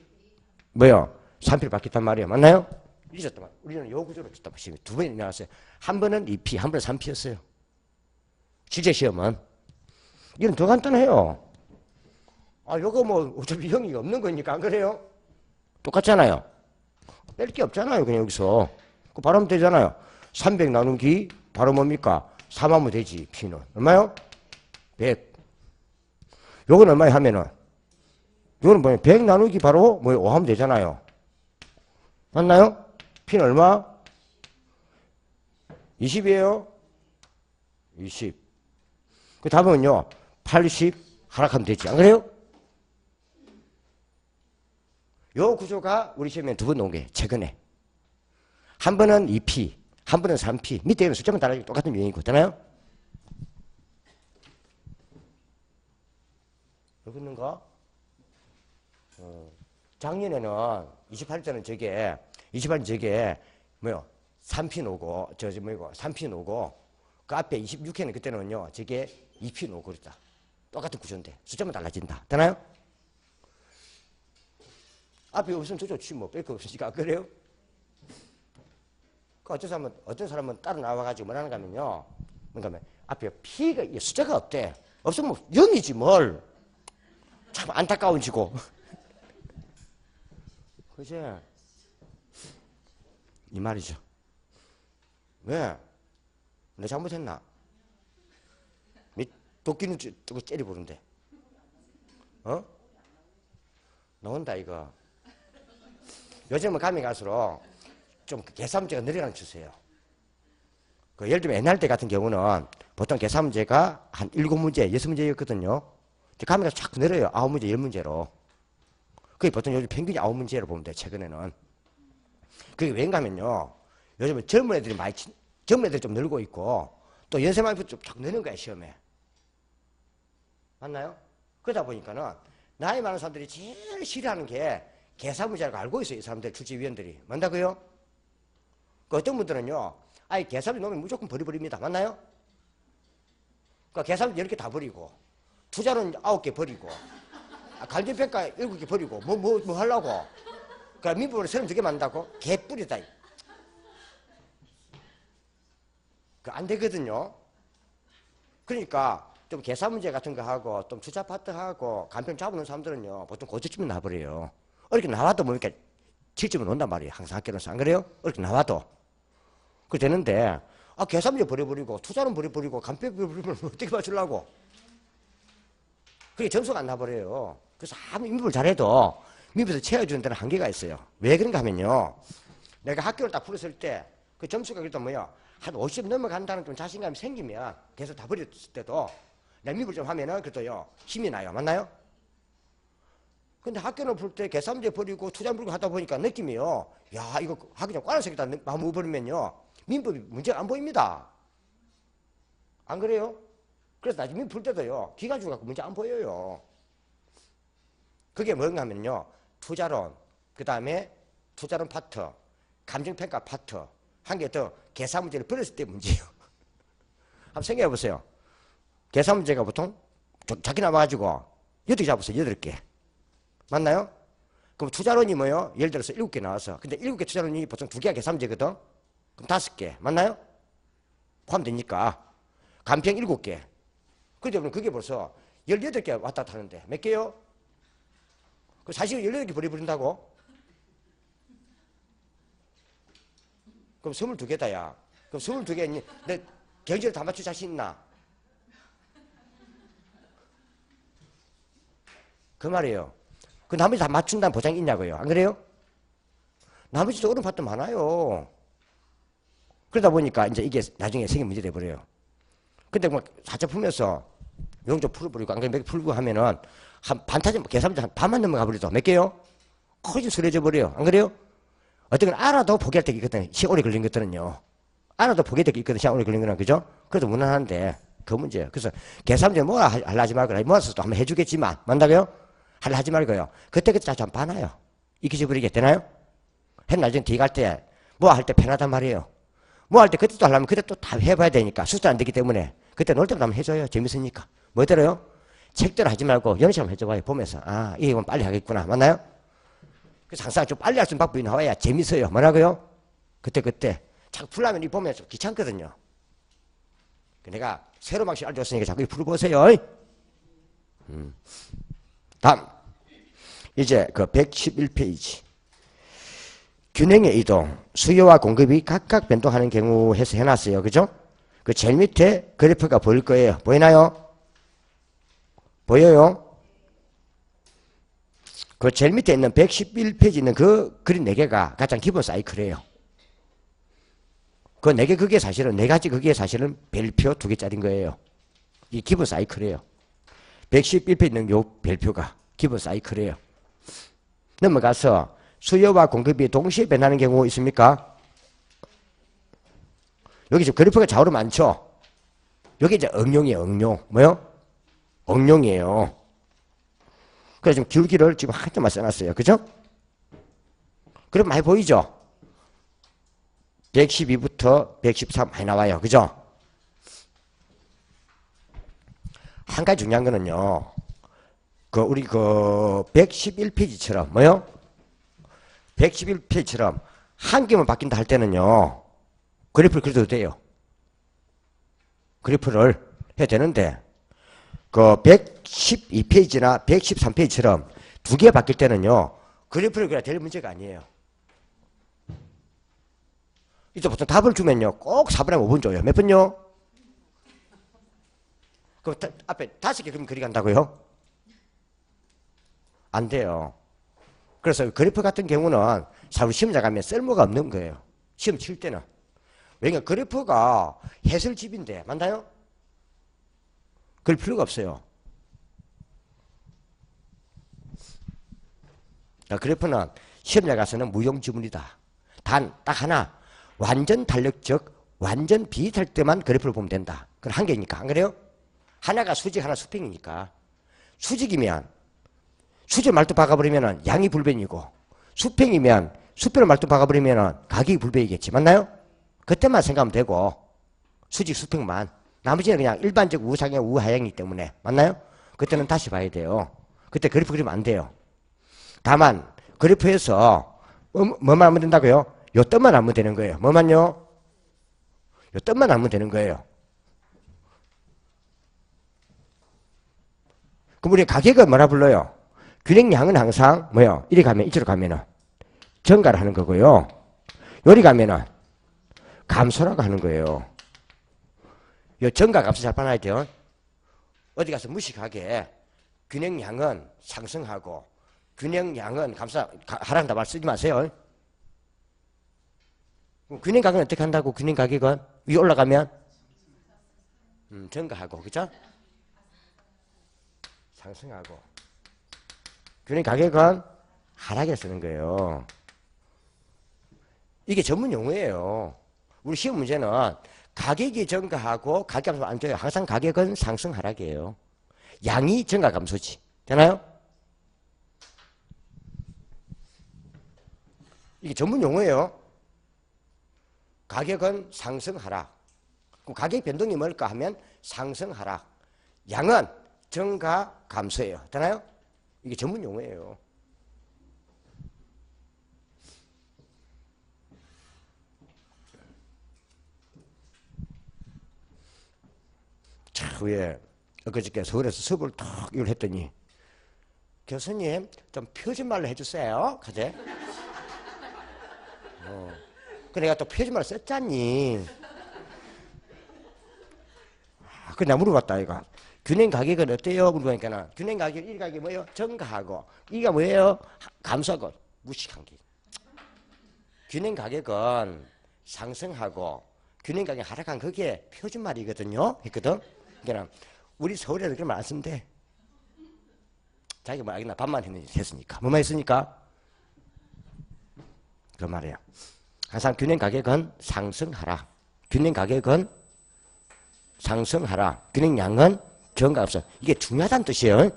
3P로 바뀌었단 말이에요. 맞나요? 잊었단 말이에요. 우리는 요 구조로 줬단 말이에요. 두 번이 나왔어요. 한 번은 2P, 한 번은 3P였어요. 실제 시험은. 이건 더 간단해요. 요거 어차피 형이 없는 거니까 안 그래요? 똑같잖아요. 뺄 게 없잖아요. 그냥 여기서. 바로 하면 되잖아요. 300 나누기 바로 뭡니까? 3 하면 되지. P는. 얼마요? 100. 요건 얼마에 하면은? 요거는 100 나누기 바로 5 하면 되잖아요. 맞나요? P는 얼마? 20이에요? 20. 그 답은요, 80 하락하면 되지. 안 그래요? 요 구조가 우리 시험에 두 번 나온 게 최근에. 한 번은 2P, 한 번은 3P. 밑에 있는 숫자만 달라지고 똑같은 유형이고, 있잖아요? 여기 있는가? 작년에는 28일자는 저게 28일 저게 뭐요? 3피 오고 저지 뭐고 3피 오고 그 앞에 26회는 그때는요 저게 2피 오고 그랬다. 똑같은 구조인데 숫자만 달라진다. 되나요? 앞에 없으면 저 좋지 뭐 뺄 거 없으니까 그래요? 그 어떤 사람은 따로 나와가지고 뭐라는가 하면요. 뭔가 하면 앞에 피가 숫자가 없대. 없으면 뭐 0이지 뭘. 참 안타까운 지고. 그지? 이 말이죠. 왜? 내 잘못했나? 도끼는 째리 보는데. 어? 나온다 이거. 요즘은 감이 갈수록 좀 계산 문제가 늘어나는 추세예요. 그 예를 들면 옛날 때 같은 경우는 보통 계산 문제가 한 7문제, 6문제였거든요. 감이 가서 자꾸 늘어요. 9문제, 10문제로. 그게 보통 요즘 평균이 9문제로 보면 돼, 최근에는. 그게 왜인가 하면요. 요즘은 젊은 애들이 좀 늘고 있고, 또 연세만 좀 자꾸 느는 거야, 시험에. 맞나요? 그러다 보니까는, 나이 많은 사람들이 제일 싫어하는 게 계산 문제라고 알고 있어요, 이 사람들, 출제위원들이. 맞다고요? 그 어떤 분들은요, 아예 계산 문제 놓으면 무조건 버려버립니다. 맞나요? 그러니까 계산 문제 10개 다 버리고, 투자는 9개 버리고, 갈등평가 7개 버리고, 뭐 하려고? 그러니까 민법으로 32개 만든다고? 개뿔이다. 안 되거든요. 그러니까 좀 계산 문제 같은 거 하고, 좀 투자 파트하고, 간평 잡아놓은 사람들은요, 보통 고저쯤에 나와버려요. 이렇게 나와도 뭐 이렇게 7점은 온단 말이에요. 항상 학교에서. 안 그래요? 이렇게 나와도. 그렇게 되는데, 계산 문제 버려버리고, 투자는 버려버리고, 간평 버려버리면 어떻게 맞추려고? 그게 점수가 안 나버려요. 그래서 아무리 민법을 잘해도 민법에서 채워주는 데는 한계가 있어요. 왜 그런가 하면요. 내가 학교를 딱 풀었을 때 그 점수가 그래도 뭐야 한 50 넘어간다는 좀 자신감이 생기면 계속 다 버렸을 때도 내 민법을 좀 하면은 그래도요 힘이 나요. 맞나요? 근데 학교를 풀 때 계산 문제 버리고 투자 물고 하다 보니까 느낌이요. 야 이거 하기 좀 꽈라색이다 마음 먹어버리면요. 민법이 문제가 안 보입니다. 안 그래요? 그래서 나중에 민법 풀 때도요. 기간 중 갖고 문제 안 보여요. 그게 뭔가 하면요. 투자론, 그 다음에 투자론 파트, 감정평가 파트, 한 개 더 계산 문제를 버렸을 때 문제예요. 한번 생각해 보세요. 계산 문제가 보통 작게 나와가지고 8개 잡았어요. 8개. 맞나요? 그럼 투자론이 뭐예요? 예를 들어서 7개 나와서. 근데 7개 투자론이 보통 2개가 계산 문제거든? 그럼 5개. 맞나요? 포함되니까. 감평 7개. 그러면 그게 벌써 18개 왔다 갔다 하는데 몇 개요? 그 사실 18개 버려버린다고? 그럼 22개다, 야. 그럼 22개, 내 경제를 다 맞출 자신 있나? 그 말이에요. 그 나머지 다 맞춘다는 보장이 있냐고요. 안 그래요? 나머지도 어려운 파트 많아요. 그러다 보니까 이제 이게 나중에 생긴 문제 돼버려요. 근데 뭐 사자 풀면서 용조 풀어버리고 안 그래 몇 개 풀고 하면은 한 반타지 계산 문제 한 반만 넘어가 버리죠. 몇 개요? 거의 쓰러져 버려요. 안 그래요? 어떤 건 알아도 포기할 때가 있거든요. 시간 오래 걸린 것들은요. 알아도 포기할 때가 있거든요. 시간 오래 걸린 거는. 그죠? 그래도 무난한데 그 문제예요. 그래서 계산 문제 뭐라 하지 말고 모아서 또 한번 해주겠지만 만다고요? 하지 말고요. 그때 자주 한번 봐놔요. 익혀져버리게 되나요? 해 나중에 뒤 갈 때 뭐 할 때 편하단 말이에요. 뭐 할 때 그때 또 하려면 그때 또 다 해봐야 되니까 수술 안 되기 때문에 그때 놀 때마다 한번 해줘요. 재밌으니까. 뭐더래요? 책대로 하지 말고 연습 한번 해줘봐요. 보면서 이건 빨리 하겠구나. 맞나요? 그래서 항상 좀 빨리 할 수 있는 방법이 나와야 재밌어요. 뭐라고요? 그때 자꾸 풀려면 이 보면 좀 귀찮거든요. 내가 새로운 방식 알려줬으니까 자꾸 풀어보세요. 다음 이제 그 111페이지 균형의 이동 수요와 공급이 각각 변동하는 경우 해서 해놨어요. 그죠? 그 제일 밑에 그래프가 보일 거예요. 보이나요? 보여요? 그 제일 밑에 있는 111페이지 있는 그 그림 4개가 가장 기본 사이클이에요. 그 4개 그게 사실은 4가지 그게 사실은 별표 2개짜리인 거예요. 이 기본 사이클이에요. 111페이지 있는 요 별표가 기본 사이클이에요. 넘어가서 수요와 공급이 동시에 변하는 경우 있습니까? 여기 지금 그래프가 좌우로 많죠? 여기 이제 응용이에요, 응용. 뭐요? 응용이에요. 그래서 지금 기울기를 지금 한 점만 써놨어요. 그죠? 그럼 많이 보이죠? 112부터 113 많이 나와요. 그죠? 한 가지 중요한 거는요. 우리 111페이지처럼 뭐요? 111페이지처럼 한 개만 바뀐다 할 때는요. 그래프를 그려도 돼요. 그래프를 해야 되는데 112페이지나 113페이지처럼 두 개 바뀔 때는요. 그래프를 그려야 될 문제가 아니에요. 이제 보통 답을 주면요. 꼭 4분의 5분 줘요. 몇 분요? 그럼 앞에 5개 그림 그리 간다고요? 안 돼요. 그래서 그래프 같은 경우는 사실 시험 나가면 쓸모가 없는 거예요. 시험 칠 때는. 왜냐면 그래프가 해설집인데 맞나요? 그럴 필요가 없어요. 그래프는 시험 나가서는 무용지물이다. 단 딱 하나 완전 탄력적 완전 비슷할 때만 그래프를 보면 된다. 그건 한 개니까 안 그래요? 하나가 수직 하나 수평이니까 수직이면 수직 말뚝 박아버리면 양이 불변이고 수평이면 수평을 말뚝 박아버리면 가격이 불변이겠지. 맞나요? 그때만 생각하면 되고 수직 수평만 나머지는 그냥 일반적 우상향 우하향이기 때문에 맞나요? 그때는 다시 봐야 돼요. 그때 그래프 그리면 안 돼요. 다만 그래프에서 뭐만 하면 된다고요? 요 뜸만 하면 되는 거예요. 뭐만요? 요 뜸만 하면 되는 거예요. 그럼 우리 가격은 뭐라 불러요? 균형량은 항상 뭐요? 이리 가면 이쪽으로 가면은 증가를 하는 거고요. 요리 가면은 감소라고 하는 거예요. 요 증가 감소 잘 봐놔야 돼요. 어디 가서 무식하게 균형량은 상승하고 균형량은 하란다 말 쓰지 마세요. 균형 가격은 어떻게 한다고? 균형 가격은 위에 올라가면 증가하고 그죠? 상승하고 균형 가격은 하락에 쓰는 거예요. 이게 전문 용어예요. 우리 시험 문제는 가격이 증가하고 가격 감소 안 돼요. 항상 가격은 상승 하락이에요. 양이 증가 감소지. 되나요? 이게 전문 용어예요. 가격은 상승 하락. 가격 변동이 뭘까 하면 상승 하락. 양은 증가 감소예요. 되나요? 이게 전문 용어예요. 자, 후에 엊그저께 서울에서 수업을 탁 이걸 했더니 교수님 좀 표준말로 해주세요. 가재. 그 내가 또 표준말로 썼잖니. 그 내가 물어봤다 이거. 균형 가격은 어때요? 물어보니까 균형 가격 1 가격이 뭐예요? 증가하고 2가 뭐예요? 감소하고. 무식한 게. 균형 가격은 상승하고 균형 가격 하락한 그게 표준말이거든요. 했거든. 그러니까 우리 서울에서 그런 말 안 쓰면 돼. 자기가 뭐 알겠나 반만 했으니까. 뭐만 했으니까? 그 말이에요. 항상 균형 가격은 상승하라. 균형 가격은 상승하라. 균형량은 증가 없어. 이게 중요하다는 뜻이에요.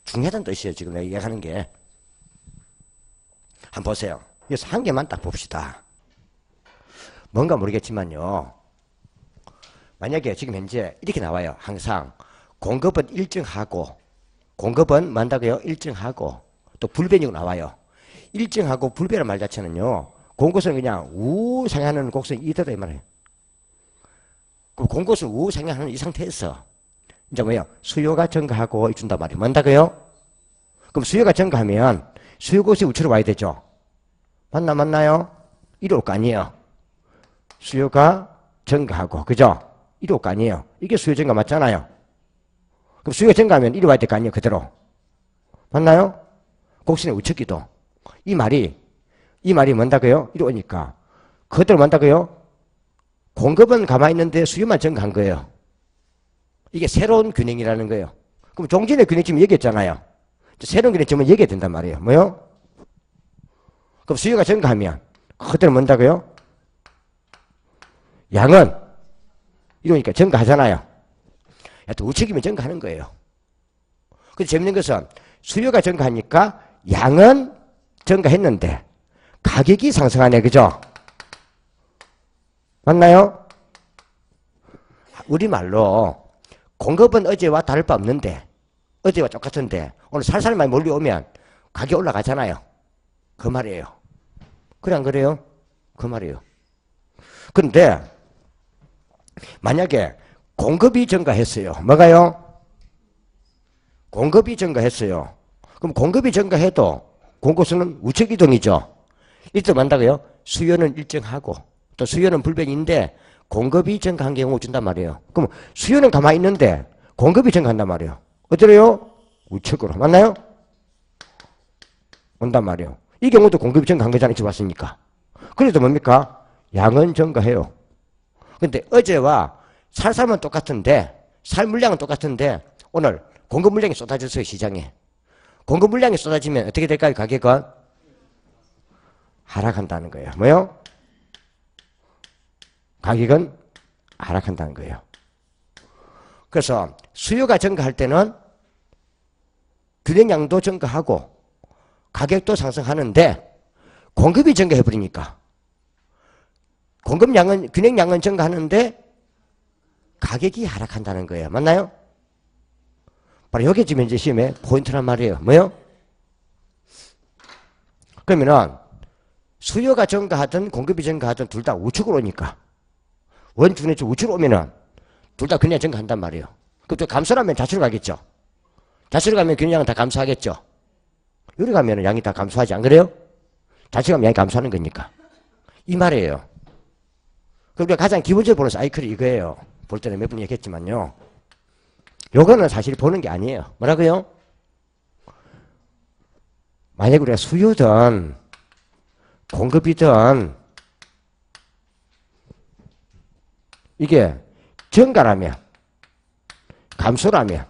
중요하다는 뜻이에요. 지금 내가 얘기하는 게. 한번 보세요. 여기서 한 개만 딱 봅시다. 뭔가 모르겠지만요. 만약에 지금 현재 이렇게 나와요. 항상 공급은 일정하고 공급은 만다고요? 일정하고 또 불변이고 나와요. 일정하고 불변이라는 말 자체는요. 공급은 그냥 우상향하는 곡선이 이대로 이 말이에요. 그럼 공급은 우상향하는 이 상태에서 이제 뭐예요? 수요가 증가하고 준단 말이에요. 뭔다고요? 그럼 수요가 증가하면 수요곳이 우측으로 와야 되죠. 맞나요? 이리 올 거 아니에요. 수요가 증가하고 그죠? 이리 올 거 아니에요. 이게 수요 증가 맞잖아요. 그럼 수요가 증가하면 이리 와야 될 거 아니에요. 그대로. 맞나요? 곡선의 우측기도. 이 말이 뭔다고요? 이리 오니까 그대로 뭔다고요? 공급은 가만히 있는데 수요만 증가한 거예요. 이게 새로운 균형이라는 거예요. 그럼 종전의 균형 지금 얘기했잖아요. 새로운 균형 지금 얘기해야 된단 말이에요. 뭐요? 그럼 수요가 증가하면 그대로 뭔다고요? 양은 이러니까 증가하잖아요. 또 우측이면 증가하는 거예요. 근데 재밌는 것은 수요가 증가하니까 양은 증가했는데 가격이 상승하네. 그죠? 맞나요? 우리말로 공급은 어제와 다를 바 없는데 어제와 똑같은데 오늘 살살 많이 몰려오면 가격이 올라가잖아요. 그 말이에요. 그래 안 그래요? 그 말이에요. 그런데 만약에 공급이 증가했어요. 뭐가요? 공급이 증가했어요. 그럼 공급이 증가해도 공급수는 우측이동이죠. 이때 만다고요? 수요는 일정하고 또 수요는 불변인데 공급이 증가한 경우 준단 말이에요. 그럼 수요는 가만히 있는데 공급이 증가한단 말이에요. 어쩌래요? 우측으로. 맞나요? 온단 말이에요. 이 경우도 공급이 증가한 거잖아요. 지금 왔으니까. 그래도 뭡니까? 양은 증가해요. 근데 어제와 살살만 똑같은데 살 물량은 똑같은데 오늘 공급 물량이 쏟아졌어요. 시장에. 공급 물량이 쏟아지면 어떻게 될까요? 가격은 하락한다는 거예요. 뭐요? 가격은 하락한다는 거예요. 그래서 수요가 증가할 때는 균형량도 증가하고 가격도 상승하는데 공급이 증가해버리니까 공급량은 균형량은 증가하는데 가격이 하락한다는 거예요. 맞나요? 바로 여기 지금 현재 시험의 포인트란 말이에요. 뭐요? 그러면은 수요가 증가하든 공급이 증가하든 둘 다 우측으로 오니까 원준의 우측으로 오면은 둘 다 그냥 증가한단 말이에요. 그럼 또 감소라면 좌측으로 가겠죠. 좌측으로 가면 균형량은 다 감소하겠죠. 여기 가면은 양이 다 감소하지 안 그래요? 좌측 가면 양이 감소하는 거니까. 이 말이에요. 그러니까 가장 기본적으로 보는 사이클이 이거예요. 볼 때는 몇 번 얘기했지만요. 요거는 사실 보는 게 아니에요. 뭐라고요? 만약 우리가 수요든 공급이든 이게 증가라면 감소라면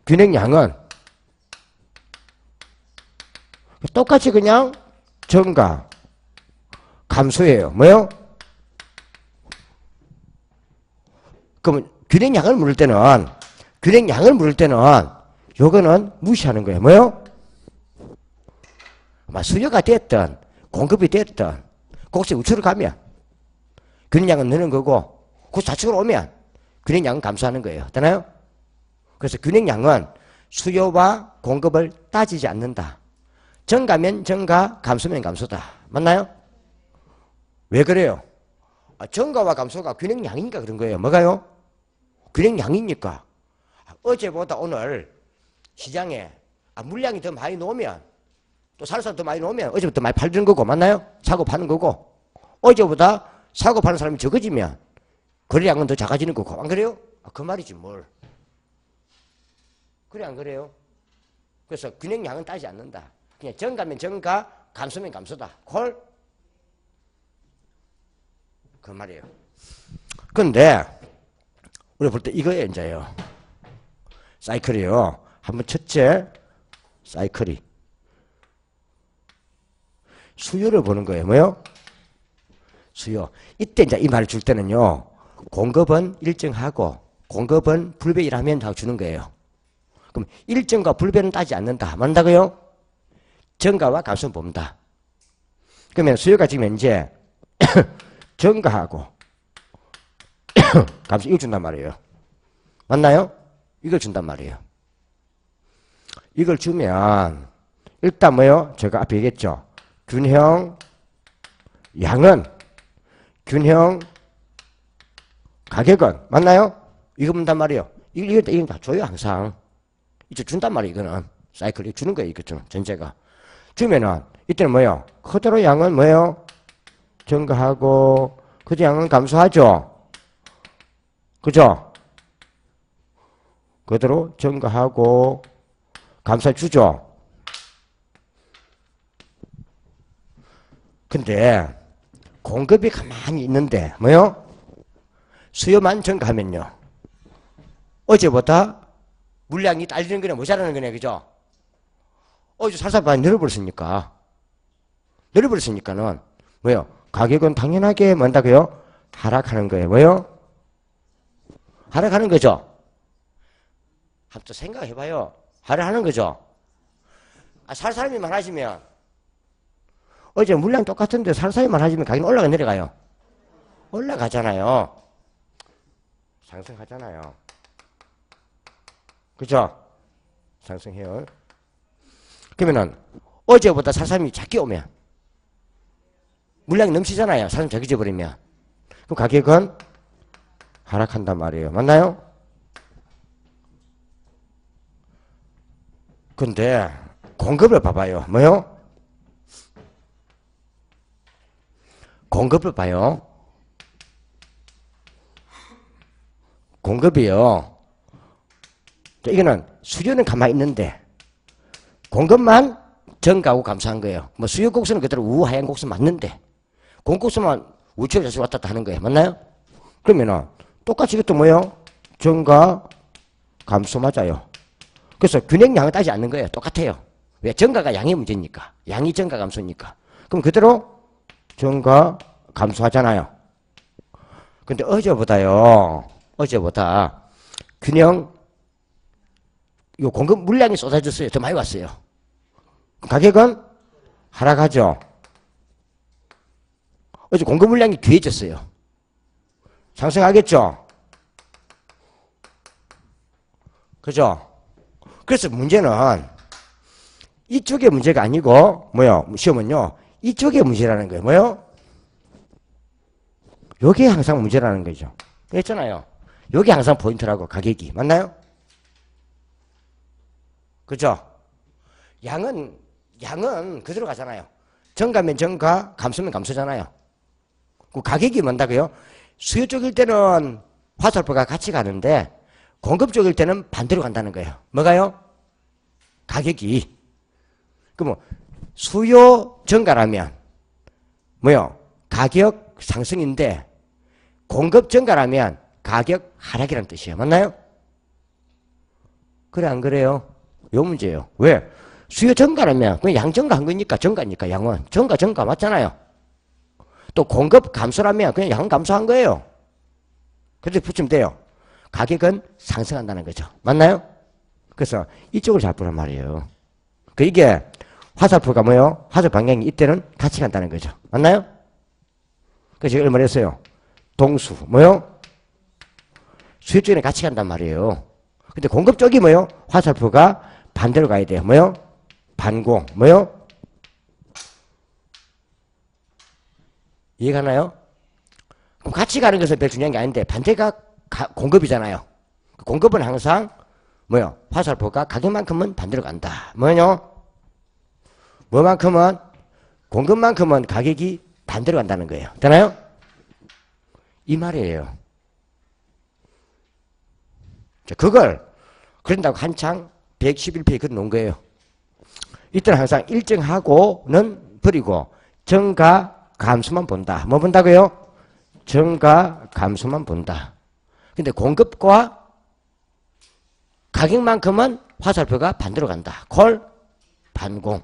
균형량은 똑같이 그냥 증가 감소예요. 뭐요? 그러면 균형량을 물을 때는 요거는 무시하는 거예요. 뭐요? 수요가 됐든 공급이 됐든 혹시 우측으로 가면 균형량은 느는 거고 혹시 좌측으로 오면 균형량은 감소하는 거예요. 되나요? 그래서 균형량은 수요와 공급을 따지지 않는다. 증가면 증가, 감소면 감소다. 맞나요? 왜 그래요? 증가와 감소가 균형량이니까 그런 거예요. 뭐가요? 균형량이니까. 어제보다 오늘 시장에 물량이 더 많이 나오면 또 살살 더 많이 나오면 어제부터 많이 팔리는 거고. 맞나요? 사고 파는 거고. 어제보다 사고 파는 사람이 적어지면 거래량은 더 작아지는 거고. 안 그래요? 그 말이지 뭘. 그래 안 그래요? 그래서 균형량은 따지지 않는다. 그냥 증가면 증가, 감소면 감소다. 콜? 그 말이에요. 근데 우리가 볼 때 이거예요. 이제요. 사이클이요. 한번 첫째 사이클이 수요를 보는 거예요. 뭐요? 수요. 이때 이제 이 말을 줄 때는요. 공급은 일정하고 공급은 불변이라면 다 주는 거예요. 그럼 일정과 불변은 따지지 않는다. 맞다고요? 증가와 감소는 봅니다. 그러면 수요가 지금 현재 증가하고 감소 이걸 준단 말이에요. 맞나요? 이걸 준단 말이에요. 이걸 주면 일단 뭐요? 제가 앞에 얘기했죠. 균형 양은 균형 가격은 맞나요? 이거 문단 말이에요. 이거 다 줘요 항상. 이제 준단 말이에요. 이거는 사이클이 주는 거예요. 이거죠. 전제가 주면은 이때는 뭐요? 그대로 양은 뭐요? 증가하고 그저 양은 감소하죠. 그죠? 그대로 증가하고 감소해 주죠. 근데 공급이 가만히 있는데 뭐요? 수요만 증가하면요. 어제보다 물량이 딸리는 거냐 모자라는 거냐. 그죠? 어제 살살 많이 늘어버렸으니까. 늘어버렸으니까는 뭐요? 가격은 당연하게 뭔다고요? 하락하는 거예요. 뭐요? 하락하는 거죠. 한번 또 생각해봐요. 하락하는 거죠. 살 사람이 많아지면 어제 물량 똑같은데 살 사람이 많아지면 가격은 올라가 내려가요? 올라가잖아요. 상승하잖아요. 그죠? 상승해요. 그러면은 어제보다 살 사람이 작게 오면 물량이 넘치잖아요. 살 사람이 작게 버리면 그럼 가격은 하락한단 말이에요. 맞나요? 근데 공급을 봐봐요. 뭐요? 공급을 봐요. 공급이요. 이거는 수요는 가만히 있는데 공급만 증가하고 감소한 거예요. 뭐 수요 곡선은 그대로 우하향 곡선 맞는데 공급선만 우측으로 자주 왔다 갔다 하는 거예요. 맞나요? 그러면은 똑같이 이것도 뭐예요? 증가 감소 맞아요. 그래서 균형량을 따지지 않는 거예요. 똑같아요. 왜? 증가가 양의 문제니까. 양이 증가 감소니까. 그럼 그대로 증가 감소하잖아요. 근데 어제보다 균형 요 공급 물량이 쏟아졌어요. 더 많이 왔어요. 가격은 하락하죠. 어제 공급 물량이 귀해졌어요. 상승하겠죠. 그죠? 그래서 문제는 이쪽의 문제가 아니고 뭐요? 시험은요. 이쪽의 문제라는 거예요. 뭐요? 요게 항상 문제라는 거죠. 했잖아요. 요게 항상 포인트라고 가격이. 맞나요? 그죠? 양은 그대로 가잖아요. 증가면 증가, 감소면 감소잖아요. 그 가격이 뭔다고요? 수요 쪽일 때는 화살표가 같이 가는데 공급 쪽일 때는 반대로 간다는 거예요. 뭐가요? 가격이. 그럼 수요 증가라면 뭐요? 가격 상승인데 공급 증가라면 가격 하락이라는 뜻이에요. 맞나요? 그래 안 그래요? 요 문제예요. 왜? 수요 증가라면 그냥 양 증가한 거니까 증가니까 양은 증가 맞잖아요. 또 공급 감소라면 그냥 양 감소한 거예요. 그래서 붙이면 돼요. 가격은 상승한다는 거죠. 맞나요? 그래서 이쪽을 잘 보란 말이에요. 이게 화살표가 뭐예요? 화살 방향이 이때는 같이 간다는 거죠. 맞나요? 그래서 제가 얼마나 했어요? 동수 뭐예요? 수요 쪽에는 같이 간단 말이에요. 근데 공급 쪽이 뭐예요? 화살표가 반대로 가야 돼요. 뭐예요? 반공 뭐예요? 이해가나요? 그럼 같이 가는 것은 별 중요한 게 아닌데 반대가 공급이잖아요. 공급은 항상 뭐요? 화살표가 가격만큼은 반대로 간다. 뭐요? 뭐만큼은 공급만큼은 가격이 반대로 간다는 거예요. 되나요? 이 말이에요. 자, 그걸 그런다고 한창 111페이지 그려 놓은 거예요. 이때는 항상 일정하고는 버리고 증가 감소만 본다. 뭐 본다고요? 증가 감소만 본다. 근데 공급과 가격만큼은 화살표가 반대로 간다. 콜 반공.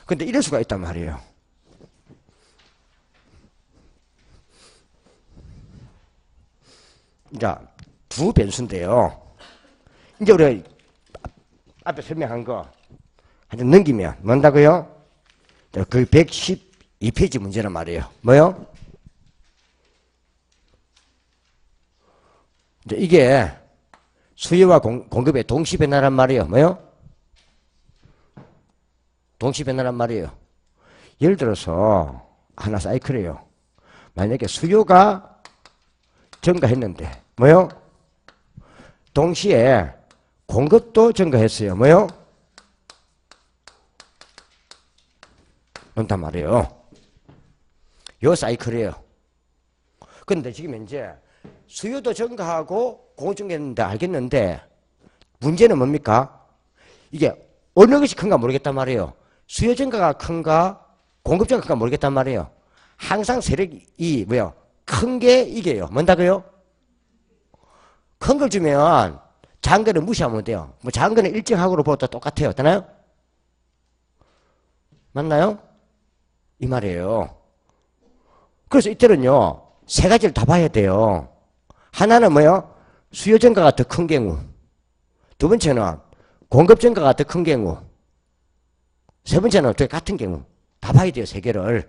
근데 이럴 수가 있단 말이에요. 자, 두 변수인데요. 이제 우리가 앞에 설명한 거 한번 넘기면 뭔다고요? 그 112페이지 문제란 말이에요. 뭐요? 이제 이게 수요와 공급의 동시 변화란 말이에요. 뭐요? 동시 변화란 말이에요. 예를 들어서 하나 사이클이에요. 만약에 수요가 증가했는데 뭐요? 동시에 공급도 증가했어요. 뭐요? 그렇단 말이에요. 요 사이클이에요. 근데 지금 이제 수요도 증가하고 공급 증가했는데 알겠는데 문제는 뭡니까? 이게 어느 것이 큰가 모르겠단 말이에요. 수요 증가가 큰가 공급 증가가 큰가 모르겠단 말이에요. 항상 세력이 뭐요? 큰 게 이게요. 뭔다고요? 큰 걸 주면 작은 거는 무시하면 돼요. 뭐 작은 거는 일정하고로 보다 똑같아요. 되나요? 맞나요? 이 말이에요. 그래서 이때는요. 세 가지를 다 봐야 돼요. 하나는 뭐요? 수요 증가가 더 큰 경우. 두 번째는 공급 증가가 더 큰 경우. 세 번째는 어떻게 같은 경우. 다 봐야 돼요, 세 개를.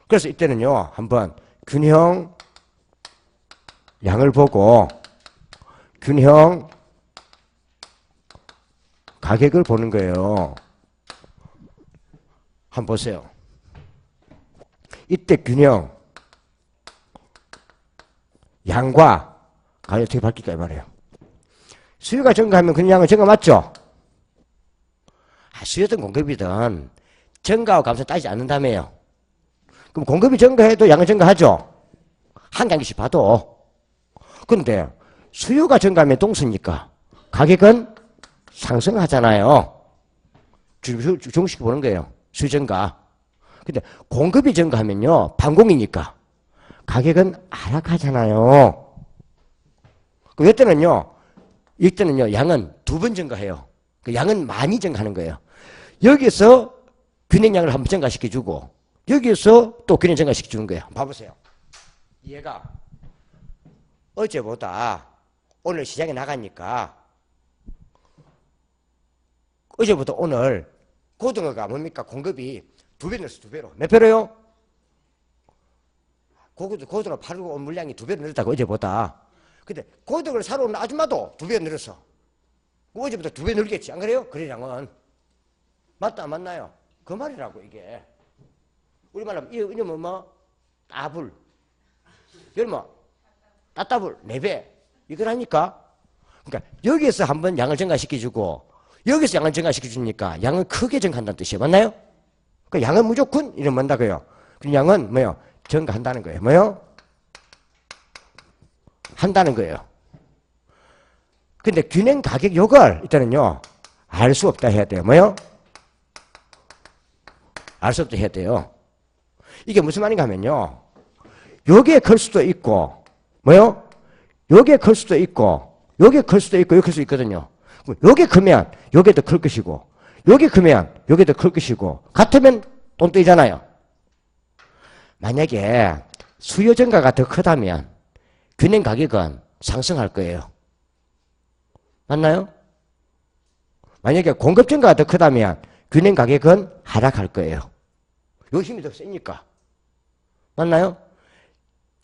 그래서 이때는요, 한번 균형 양을 보고 균형 가격을 보는 거예요. 한번 보세요. 이때 균형 양과 가격이 어떻게 바뀔까 이 말이에요. 수요가 증가하면 그냥 양은 증가 맞죠? 수요든 공급이든 증가와 감소 따지지 않는다며요. 그럼 공급이 증가해도 양은 증가하죠? 한 단계씩 봐도. 그런데 수요가 증가하면 동수니까 가격은 상승하잖아요. 중식 보는 거예요. 수요 증가. 근데 공급이 증가하면요, 반공이니까 가격은 하락하잖아요. 그럼 이때는요, 양은 두 번 증가해요. 양은 많이 증가하는 거예요. 여기서 균형량을 한번 증가시켜주고, 여기서 또 균형 증가시켜주는 거예요. 봐보세요. 얘가 어제보다 오늘 시장에 나가니까, 어제부터 오늘 고등어가 뭡니까? 공급이 두 배 늘었어, 두 배로. 몇 배로요? 고등어 팔고 온 물량이 두 배로 늘었다고, 어제보다. 근데 고등어를 사러 온 아줌마도 두 배 늘었어. 어제부터 두 배 늘겠지, 안 그래요? 거래량은. 맞다, 안 맞나요? 그 말이라고, 이게. 우리말로 하면, 이놈은 뭐? 따불. 이건 뭐? 따따불. 네 배. 이거라니까. 그러니까, 여기에서 한번 양을 증가시켜주고, 여기서 양을 증가시켜주니까 양은 크게 증가한다는 뜻이에요. 맞나요? 그러니까 양은 무조건 이러면 뭔다고요? 그 양은 뭐요? 증가한다는 거예요. 뭐요? 한다는 거예요. 근데 균형 가격 요걸 일단은요, 알 수 없다 해야 돼요. 뭐요? 알 수 없다 해야 돼요. 이게 무슨 말인가 하면요, 요게 클 수도 있고, 뭐요? 요게 클 수도 있고, 요게 클 수도 있고, 요게 클 수 있거든요. 요게 크면 요게 더 클 것이고, 요게 크면 요게 더 클 것이고, 같으면 똥뜨이잖아요. 만약에 수요 증가가 더 크다면 균형 가격은 상승할 거예요. 맞나요? 만약에 공급 증가가 더 크다면 균형 가격은 하락할 거예요. 요 힘이 더 세니까. 맞나요?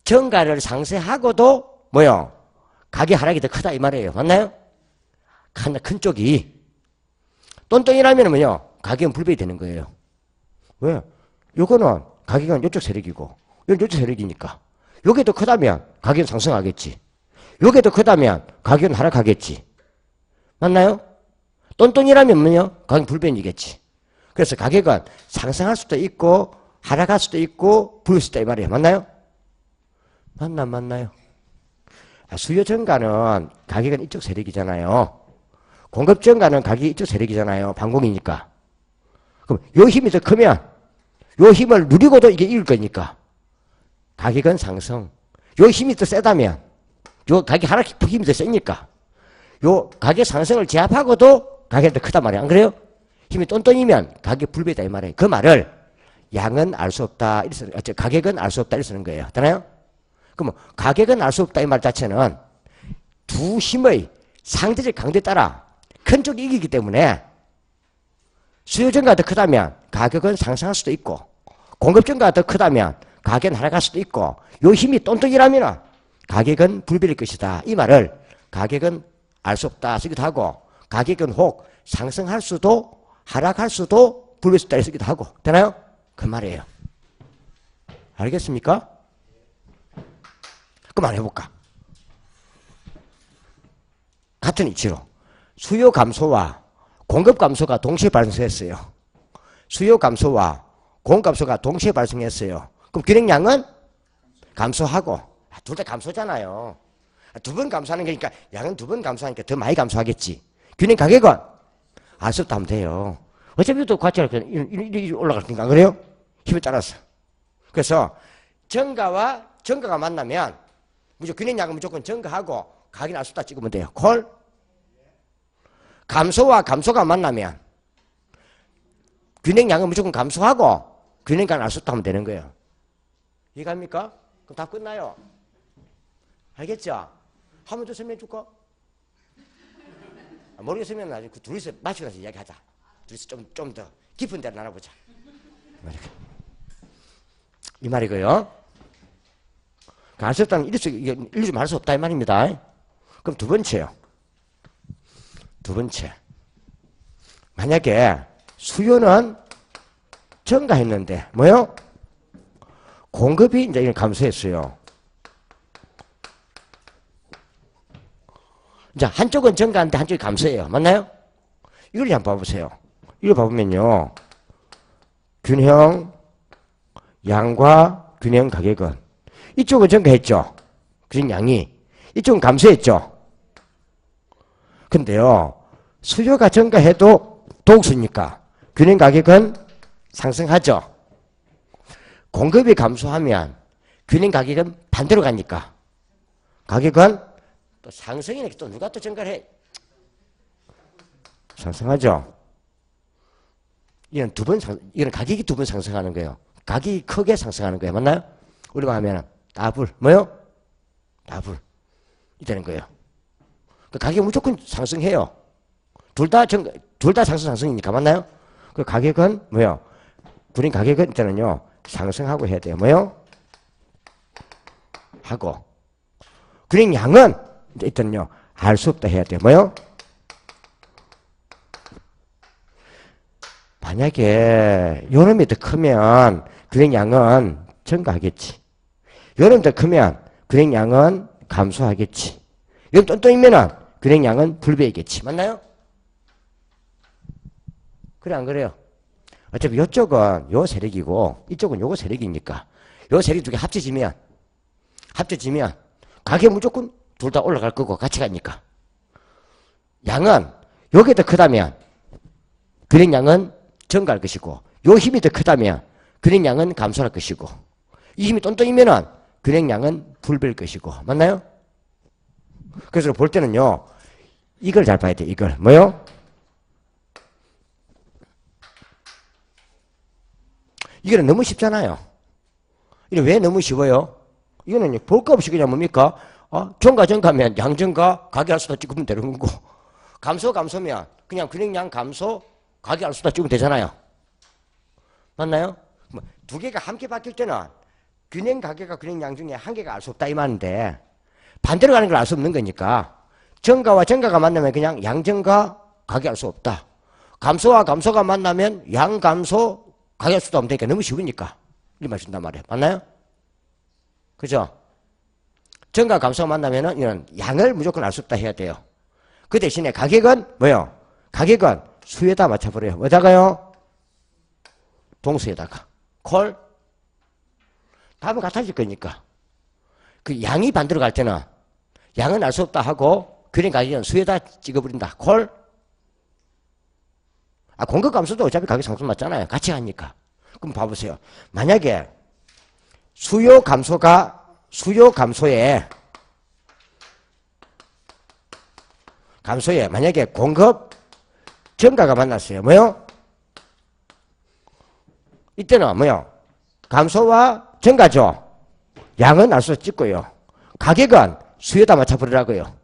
증가를 상쇄하고도 뭐요? 가격 하락이 더 크다 이 말이에요. 맞나요? 큰 쪽이. 똔똔이라면 뭐요? 가격은 불변이 되는 거예요. 왜? 요거는 가격은 이쪽 세력이고 이쪽 세력이니까. 요게 더 크다면 가격은 상승하겠지. 요게 더 크다면 가격은 하락하겠지. 맞나요? 똔똔이라면 뭐요? 가격은 불변이겠지. 그래서 가격은 상승할 수도 있고 하락할 수도 있고 부을 수도 있다 이 말이에요. 맞나요? 맞나요? 수요 증가는 가격은 이쪽 세력이잖아요. 공급 증가는 가격이 이쪽 세력이잖아요. 반공이니까. 그럼 요 힘이 더 크면 요 힘을 누리고도 이게 이길 거니까 가격은 상승. 요 힘이 더 세다면 요 가격 하락 힘이 더 세니까 요 가격 상승을 제압하고도 가격이 더 크단 말이야. 안 그래요? 힘이 똔똔이면 가격 불변이다 이 말이에요. 그 말을 양은 알 수 없다. 가격은 알 수 없다. 이렇게 쓰는 거예요. 되나요? 그럼 가격은 알 수 없다 이 말 자체는 두 힘의 상대적 강도에 따라 큰 쪽이 이기기 때문에 수요 증가가 더 크다면 가격은 상승할 수도 있고 공급 증가가 더 크다면 가격은 하락할 수도 있고 요 힘이 똔똔이라면 가격은 불변일 것이다. 이 말을 가격은 알 수 없다 쓰기도 하고 가격은 혹 상승할 수도 하락할 수도 불변일 수 있다 쓰기도 하고. 되나요? 그 말이에요. 알겠습니까? 그만 해볼까? 같은 이치로 수요 감소와 공급 감소가 동시에 발생했어요. 수요 감소와 공급 감소가 동시에 발생했어요. 그럼 균형량은 감소하고 둘 다 감소잖아요. 두 번 감소하는 거니까 양은 두 번 감소하니까 더 많이 감소하겠지. 균형 가격은 알 수 없다 하면 돼요. 어차피 또 같이 이렇게 올라갈 테니까. 그래요? 힘에 따라서. 그래서 증가가 만나면 무조건 균형량은 무조건 증가하고 가격이 알 수 없다 찍으면 돼요. 콜? 감소와 감소가 만나면 균형량은 무조건 감소하고 균형량을 알 수 없다 하면 되는 거예요. 이해갑니까? 그럼 다 끝나요. 알겠죠? 한 번 더 설명해 줄까? 모르겠으면 나중에 그 둘이서 마시고 나서 이야기하자. 둘이서 좀 더 깊은 데로 나눠보자. 이 말이고요. 알 수 없다는 일리 좀 알 수 없다 이 말입니다. 그럼 두 번째요. 두 번째. 만약에 수요는 증가했는데 뭐요? 공급이 이제 감소했어요. 자, 한쪽은 증가하는데 한쪽이 감소해요. 맞나요? 이걸 한번 봐보세요. 이거 봐보면요. 균형 양과 균형 가격은 이쪽은 증가했죠. 균형 양이. 이쪽은 감소했죠. 근데요. 수요가 증가해도 독수니까 균형 가격은 상승하죠. 공급이 감소하면 균형 가격은 반대로 가니까 가격은 또 상승이네. 또 누가 또 증가를 해? 상승하죠. 이건 이건 가격이 두 번 상승하는 거예요. 가격이 크게 상승하는 거예요. 맞나요? 우리가 하면 더블 뭐요? 더블 이 되는 거예요. 그 가격이 무조건 상승해요. 둘 다 상승이니까 맞나요? 그 가격은 뭐요? 균형 가격은 일단은요 상승하고 해야 돼요. 뭐요? 하고 균형 양은 일단은요 알 수 없다 해야 돼요. 뭐요? 만약에 요놈이 더 크면 균형 양은 증가하겠지. 요놈이 더 크면 균형 양은 감소하겠지. 요놈 똔똔이면은 균형 양은 불배이겠지. 맞나요? 그래 안 그래요? 어차피 이쪽은 요 세력이고 이쪽은 요거 세력이니까 요 세력 두 개 합쳐지면 가격 무조건 둘 다 올라갈 거고 같이 가니까 양은 요게 더 크다면 균형 양은 증가할 것이고 요 힘이 더 크다면 균형 양은 감소할 것이고 이 힘이 똔똔이면은 균형 양은 불배일 것이고 맞나요? 그래서 볼 때는요 이걸 잘 봐야 돼. 이걸 뭐요? 이거는 너무 쉽잖아요. 이게 왜 너무 쉬워요? 이거는 볼 거 없이 그냥 뭡니까? 증가하면 양증가 가격할 수다 찍으면 되는 거고 감소면 그냥 균형량 감소 가격할 수다 찍으면 되잖아요. 맞나요? 두 개가 함께 바뀔 때는 균형 가격과 균형량 중에 한 개가 알 수 없다 이 말인데 반대로 가는 걸 알 수 없는 거니까 증가와 증가가 만나면 그냥 양증가 가격할 수 없다. 감소와 감소가 만나면 양감소 가격할 수도 없으니까 너무 쉬우니까 이 말 준단 말이에요. 맞나요? 그죠? 증가 감소가 만나면은 이런 양을 무조건 알 수 없다 해야 돼요. 그 대신에 가격은 뭐요? 가격은 수에다 맞춰버려요. 뭐다가요? 동수에다가. 콜? 답은 같아질 거니까. 그 양이 반대로 갈 때는 양은 알 수 없다 하고 균형 가격은 수에다 찍어버린다. 콜? 공급 감소도 어차피 가격 상승 맞잖아요. 같이 가니까. 그럼 봐보세요. 만약에 수요 감소에 만약에 공급 증가가 만났어요. 뭐요? 이때는 뭐요? 감소와 증가죠. 양은 알 수 찍고요. 가격은 수요에다 맞춰버리라고요.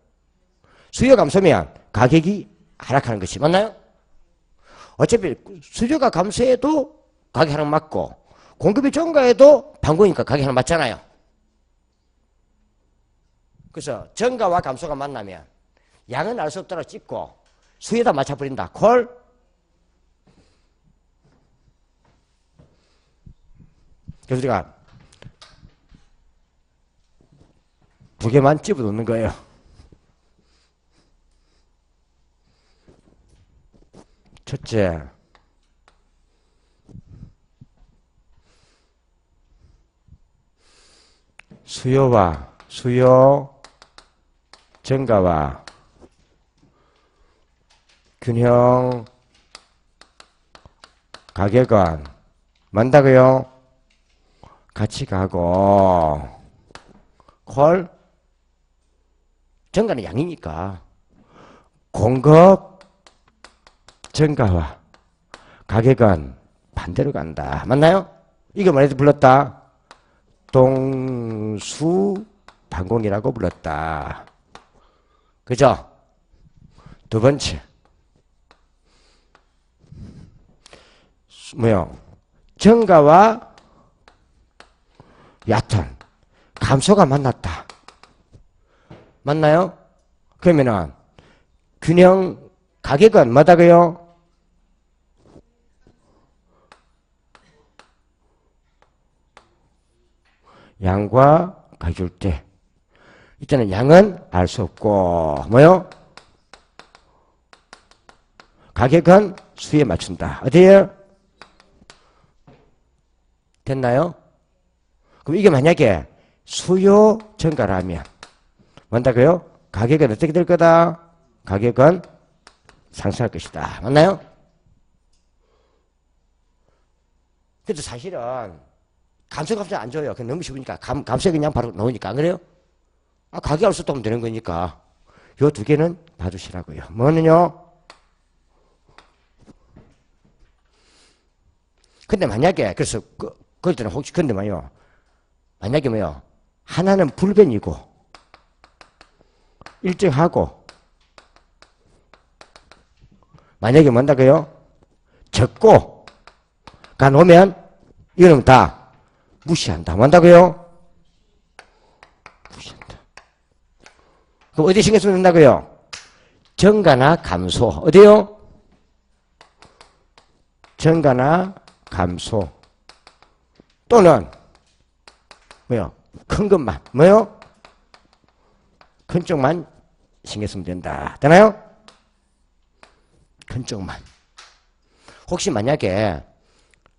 수요 감소면 가격이 하락하는 것이 맞나요? 어차피 수요가 감소해도 가격 하락 맞고 공급이 증가해도 반고니까 가격 하락 맞잖아요. 그래서 증가와 감소가 만나면 양은 알 수 없다고 찍고 수에다 맞춰버린다. 콜? 그래서 우리가 두 개만 집어넣는 거예요. 첫째, 수요 증가와 균형 가격은 뭔다고요? 같이 가고 콜? 증가는 양이니까 공급 증가와 가격은 반대로 간다. 맞나요? 이거 뭐래도 불렀다? 동수 반공이라고 불렀다. 그죠? 두 번째. 뭐요? 증가와 얕은 감소가 만났다. 맞나요? 그러면은 균형 가격은 뭐다고요? 양과 가줄 때 이때는 양은 알 수 없고 뭐요? 가격은 수에 맞춘다. 어디에요? 됐나요? 그럼 이게 만약에 수요 증가라면 뭔다고요? 가격은 어떻게 될 거다? 가격은 상승할 것이다. 맞나요? 그래도 사실은 감소값이 안 줘요. 그냥 너무 쉬우니까. 감소에 그냥 바로 나오니까. 안 그래요? 가격 알 수 없으면 되는 거니까. 요 두 개는 봐주시라고요. 뭐는요? 근데 만약에, 그래서, 그럴 때는 혹시, 근데 뭐요? 만약에 뭐요? 하나는 불변이고, 일정하고, 만약에 뭔다고요? 적고, 가 놓으면, 이거는 다 무시한다. 뭔다고요? 무시한다. 그럼 어디 신경 쓰면 된다고요? 증가나 감소. 어디요? 증가나 감소. 또는, 뭐요? 큰 것만. 뭐요? 큰 쪽만 신경 쓰면 된다. 되나요? 큰 쪽만. 혹시 만약에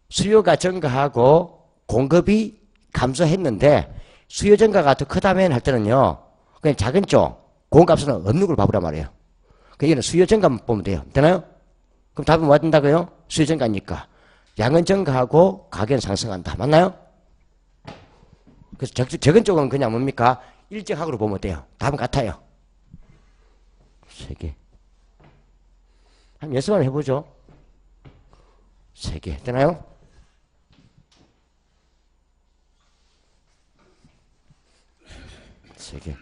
수요가 증가하고 공급이 감소했는데 수요 증가가 더 크다면 할 때는요. 그냥 작은 쪽 공급값은 없는 걸 봐보란 말이에요. 이거는 수요 증가만 보면 돼요. 되나요? 그럼 답은 뭐가 된다고요? 수요 증가니까. 양은 증가하고 가격은 상승한다. 맞나요? 그래서 적은 쪽은 그냥 뭡니까? 일정하고로 보면 돼요. 답은 같아요. 3개. 한번 연습만 해보죠. 3개. 되나요? 세 개.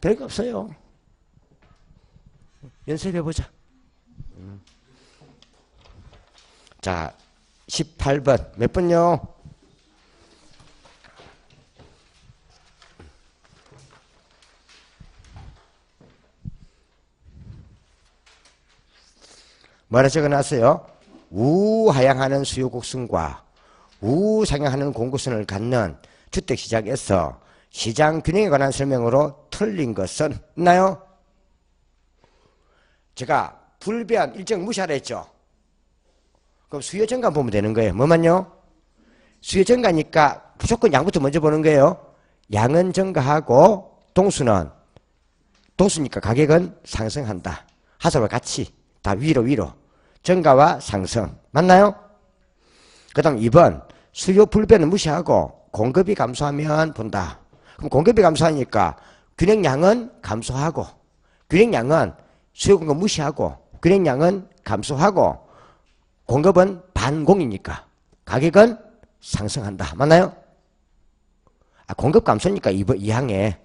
별거 없어요. 연습해보자. 자, 18번. 몇 번요? 뭐라 적어놨어요? 우하향하는 수요곡선과 우상향하는 공급선을 갖는 주택시장에서 시장 균형에 관한 설명으로 틀린 것은 있나요? 제가 불변 일정 무시하라 했죠? 그럼 수요 증가 보면 되는 거예요. 뭐만요? 수요 증가니까 무조건 양부터 먼저 보는 거예요. 양은 증가하고 동수니까 가격은 상승한다. 하수와 같이 다 위로 증가와 상승. 맞나요? 그 다음 2번 수요 불변은 무시하고 공급이 감소하면 본다. 그럼 공급이 감소하니까 균형량은 감소하고 균형량은 수요 공급 무시하고 균형량은 감소하고 공급은 반공이니까 가격은 상승한다. 맞나요? 공급 감소니까 2항에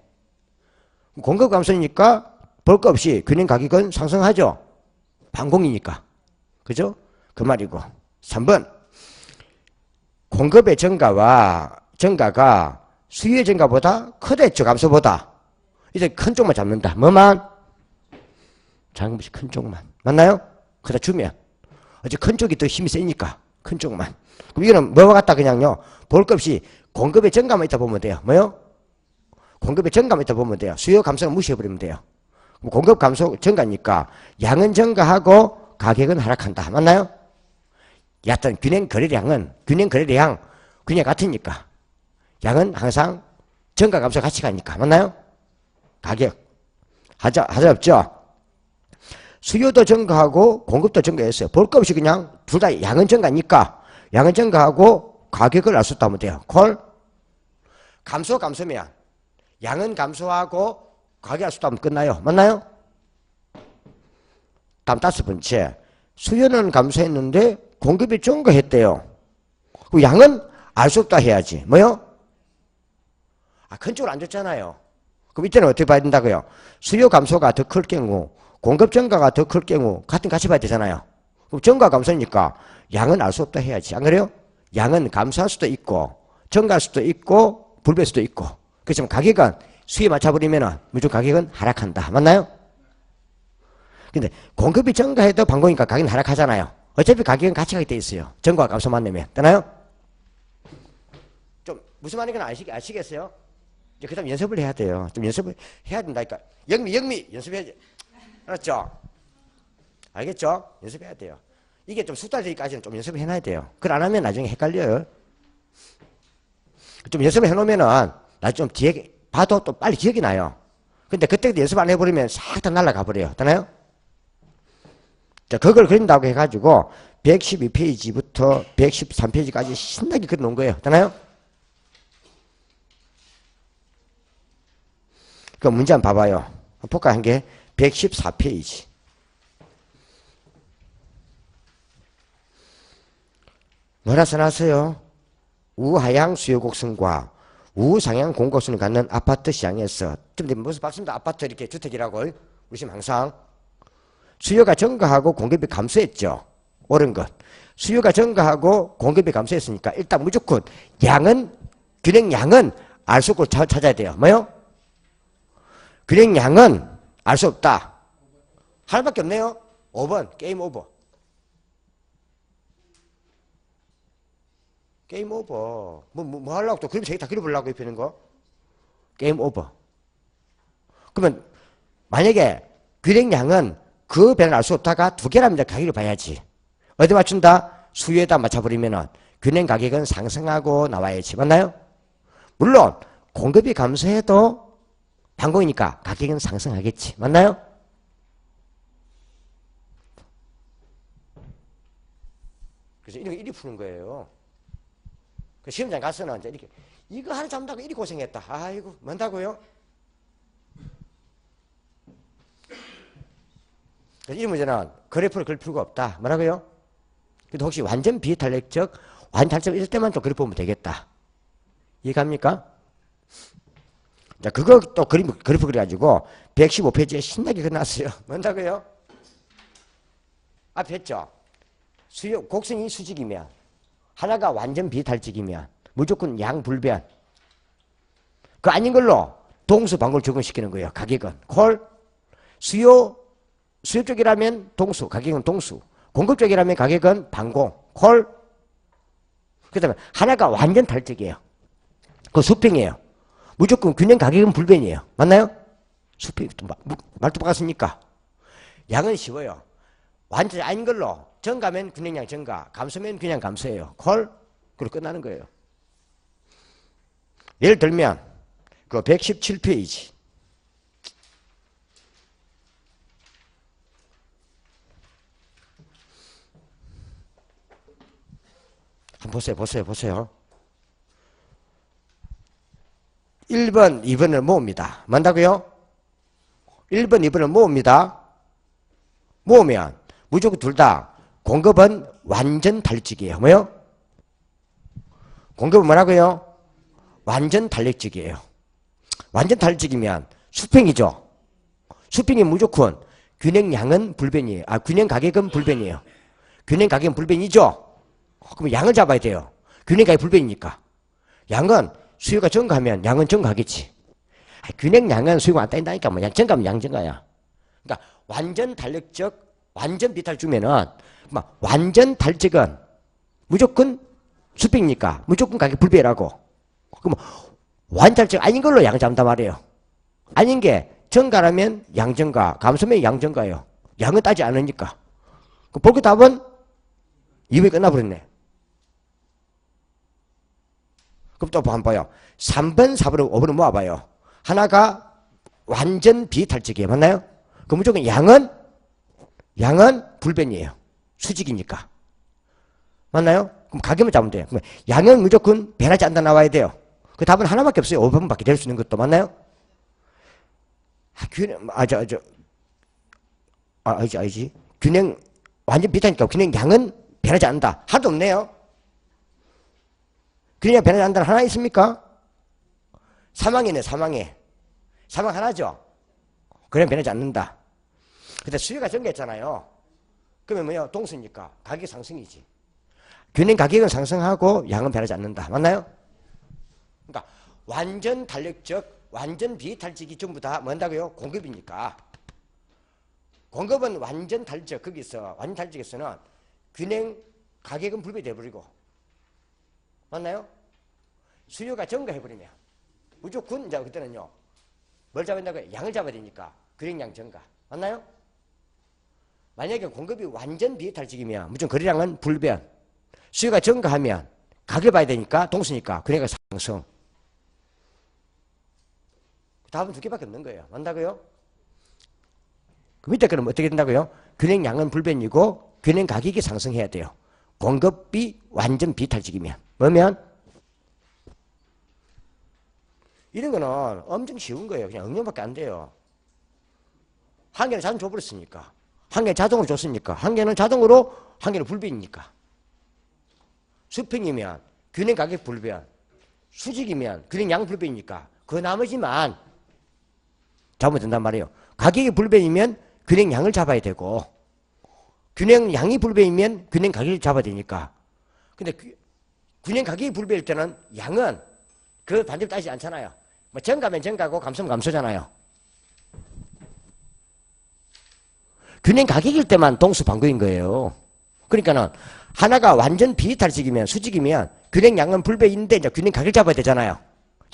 공급 감소니까 볼 거 없이 균형 가격은 상승하죠. 반공이니까. 그죠? 그 말이고. 3번 공급의 증가가 수요의 증가보다 크댔죠. 감소보다. 이제 큰 쪽만 잡는다. 뭐만? 작은 것이 큰 쪽만. 맞나요? 그다 주면 어째 큰 쪽이 더 힘이 세니까 큰 쪽만. 그럼 이거는 뭐와 같다 그냥요. 볼 것 없이 공급의 증가만 있다 보면 돼요. 뭐요? 공급의 증가만 있다 보면 돼요. 수요 감소는 무시해버리면 돼요. 공급 감소 증가니까 양은 증가하고 가격은 하락한다. 맞나요? 얕은 균형 거래량 균형 같으니까 양은 항상 증가 감소 같이 가니까. 맞나요? 가격 하자 없죠? 수요도 증가하고 공급도 증가했어요. 볼 것 없이 그냥 둘 다 양은 증가니까 양은 증가하고 가격을 알 수 있다면 돼요. 콜? 감소면 양은 감소하고 가격 알 수 있다면 끝나요. 맞나요? 다음 5번째 수요는 감소했는데 공급이 증가했대요. 그 양은 알 수 없다 해야지. 뭐요? 큰 쪽으로 안 줬잖아요. 그럼 이때는 어떻게 봐야 된다고요? 수요 감소가 더 클 경우, 공급 증가가 더 클 경우 같은 같이 봐야 되잖아요. 그럼 증가 감소니까 양은 알 수 없다 해야지. 안 그래요? 양은 감소할 수도 있고 증가할 수도 있고 불배할 수도 있고. 그렇지만 가격은 수요에 맞춰버리면 무조건 가격은 하락한다. 맞나요? 근데 공급이 증가해도 반공이니까 가격은 하락하잖아요. 어차피 가격은 같이 가게 돼 있어요. 증가와 감소만 내면. 되나요? 좀 무슨 말인가 아시겠어요? 이제 그 다음 연습을 해야 돼요. 좀 연습을 해야 된다니까. 영미 연습해야지. 알았죠? 알겠죠? 연습해야 돼요. 이게 좀 숙달되기까지는 좀 연습을 해놔야 돼요. 그걸 안 하면 나중에 헷갈려요. 좀 연습을 해놓으면은 나중에 좀 뒤에 봐도 또 빨리 기억이 나요. 근데 그때 연습 안 해버리면 싹 다 날아가 버려요. 되나요? 자, 그걸 그린다고 해가지고 112페이지부터 113페이지까지 신나게 그려놓은 거예요. 되나요? 그 문제 한번 봐봐요. 볼까 한 게 114페이지. 뭐라 써놨어요? 우하향 수요 곡선과 우상향 공곡선을 갖는 아파트 시장에서 무슨 박습니다. 아파트 이렇게 주택이라고 우리 지금 항상 수요가 증가하고 공급이 감소했죠. 옳은 것. 수요가 증가하고 공급이 감소했으니까 일단 무조건 양은 균형 양은 알 수 없고 찾아야 돼요. 뭐요? 균형 양은 알 수 없다. 하나밖에 없네요. 5번 게임 오버. 게임 오버. 뭐 하려고 또 그림 다 그려보려고 입히는 거? 게임 오버. 그러면 만약에 균형 양은 그 변을 알 수 없다가 두 개라면 가격을 봐야지. 어디 맞춘다? 수요에다 맞춰버리면은 균형 가격은 상승하고 나와야지. 맞나요? 물론 공급이 감소해도 반공이니까 가격은 상승하겠지. 맞나요? 그래서 이렇게 푸는 거예요. 그 시험장 가서는 이제 이렇게 이거 하나 잡는다고 이리 고생했다. 아이고 뭔다고요? 그래서 이 문제는 그래프를 그릴 필요가 없다. 뭐라고요? 근데 혹시 완전 비탄력적 완탄력 있을 때만 좀 그래프 보면 되겠다. 이해갑니까? 자, 그거 또 그래프 그려가지고 115페이지에 신나게 그려놨어요. 뭔다고요? 앞에 했죠? 수요, 곡선이 수직이면 하나가 완전 비탈직이면 무조건 양불변. 그 아닌 걸로 동수 반공을 적용시키는 거예요. 가격은 콜. 수요 쪽이라면 동수, 가격은 동수. 공급 쪽이라면 가격은 반공, 콜. 그 다음에 하나가 완전 탈직이에요. 그 수평이에요. 무조건 균형 가격은 불변이에요. 맞나요? 수평, 말도 바꿨으니까. 양은 쉬워요. 완전 아닌 걸로 증가면 균형량 증가, 감소면 균형 감소예요. 콜. 그리고 끝나는 거예요. 예를 들면 그 117페이지. 한번 보세요. 1번, 2번을 모읍니다. 뭔다고요? 1번, 2번을 모읍니다. 모으면 무조건 둘 다 공급은 완전 달력직이에요. 뭐요? 공급은 뭐라고요? 완전 달력직이에요. 완전 달력직이면 수평이죠. 수평이 무조건 균형량은 불변이에요. 균형 가격은 불변이에요. 균형 가격은 불변이죠. 그럼 양을 잡아야 돼요. 균형 가격이 불변이니까. 양은 수요가 증가하면 양은 증가하겠지. 균형 양은 수요가 안 따인다니까 뭐 양 증가하면 양 증가야. 그러니까 완전 달력적 완전 비탈주면은 완전 달직은 무조건 수평이니까 무조건 가격 불변이라고. 그럼 완전 달직 아닌 걸로 양 잡는단 말이에요. 아닌 게 증가라면 양 증가, 감소면 양 증가예요. 양은 따지 않으니까. 볼그 답은 2번이 끝나버렸네. 그럼 또 한번 봐요. 3번, 4번, 5번을 모아봐요. 하나가 완전 비탈직이에요. 맞나요? 그럼 무조건 양은 불변이에요. 수직이니까. 맞나요? 그럼 가격만 잡으면 돼요. 그럼 양은 무조건 변하지 않다 나와야 돼요. 그 답은 하나밖에 없어요. 5번밖에 될 수 있는 것도. 맞나요? 알지. 균형, 완전 비타니까 균형 양은 변하지 않는다. 하나도 없네요. 균형 변하지 않는다는 하나 있습니까? 사망이네, 사망이. 사망 하나죠? 그냥 변하지 않는다. 근데 수요가 증가했잖아요. 그러면 뭐예요? 동수니까 가격 상승이지. 균형 가격은 상승하고 양은 변하지 않는다. 맞나요? 그러니까 완전 탄력적, 완전 비탈적이 전부 다 뭔다고요? 공급이니까. 공급은 완전 탈적, 거기서 완전 탈적에서는 균형 가격은 불배돼버리고. 맞나요? 수요가 증가해버리면 무조건 이제 그때는요 뭘 잡아야 된다고요? 양을 잡아야 되니까 균형량 증가. 맞나요? 만약에 공급이 완전 비탈적이면 무조건 거래량은 불변. 수요가 증가하면 가격을 봐야 되니까 동수니까 균형가 상승. 답은 두 개밖에 없는 거예요. 맞다고요? 그 밑에 거는 어떻게 된다고요? 균형량은 불변이고 균형 가격이 상승해야 돼요. 공급비 완전 비탈적이면. 뭐면? 이런 거는 엄청 쉬운 거예요. 그냥 응용밖에 안 돼요. 한 개는 자동 줘버렸으니까. 한 개는 자동으로 줬으니까. 한 개는 자동으로, 한 개는 불변이니까. 수평이면 균형 가격 불변. 수직이면 균형 양 불변이니까. 그 나머지만 잡으면 된단 말이에요. 가격이 불변이면 균형 양을 잡아야 되고, 균형 양이 불변이면 균형 가격을 잡아야 되니까. 근데 균형 가격이 불변일 때는 양은 그 반대로 따지지 않잖아요. 뭐 증가면 증가고 감소면 감소잖아요. 균형 가격일 때만 동수 반구인 거예요. 그러니까는 하나가 완전 비탈식이면 수직이면 균형 양은 불변인데 이제 균형 가격 잡아야 되잖아요.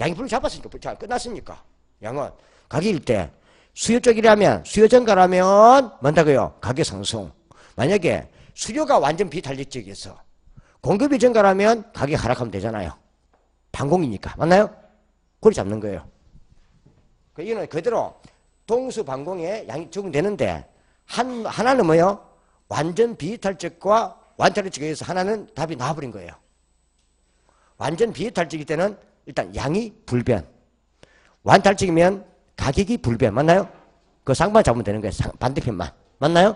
양이 불 잡았으니까 자 끝났으니까 양은 가격일 때 수요 쪽이라면 수요 증가라면 뭔다고요? 가격 상승. 만약에 수요가 완전 비탄력적이어서 공급이 증가라면 가격이 하락하면 되잖아요. 반공이니까. 맞나요? 그걸 잡는 거예요. 이거는 그대로 동수 반공에 양이 적용되는데 하나는 뭐예요? 완전 비탈적과 완탈적에서 하나는 답이 나와버린 거예요. 완전 비탈적일 때는 일단 양이 불변. 완탈적이면 가격이 불변. 맞나요? 그 상반 잡으면 되는 거예요. 반대편만. 맞나요?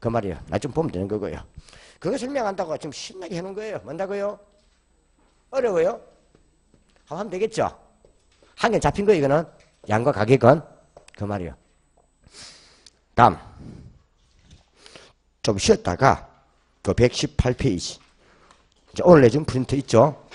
그 말이에요. 나 좀 보면 되는 거고요. 그거 설명한다고 지금 신나게 해놓은 거예요. 뭔다고요? 어려워요? 하면 되겠죠? 한 개 잡힌 거예요, 이거는. 양과 가격은. 그 말이에요. 다음. 좀 쉬었다가 그 118페이지. 오늘 내준 프린트 있죠?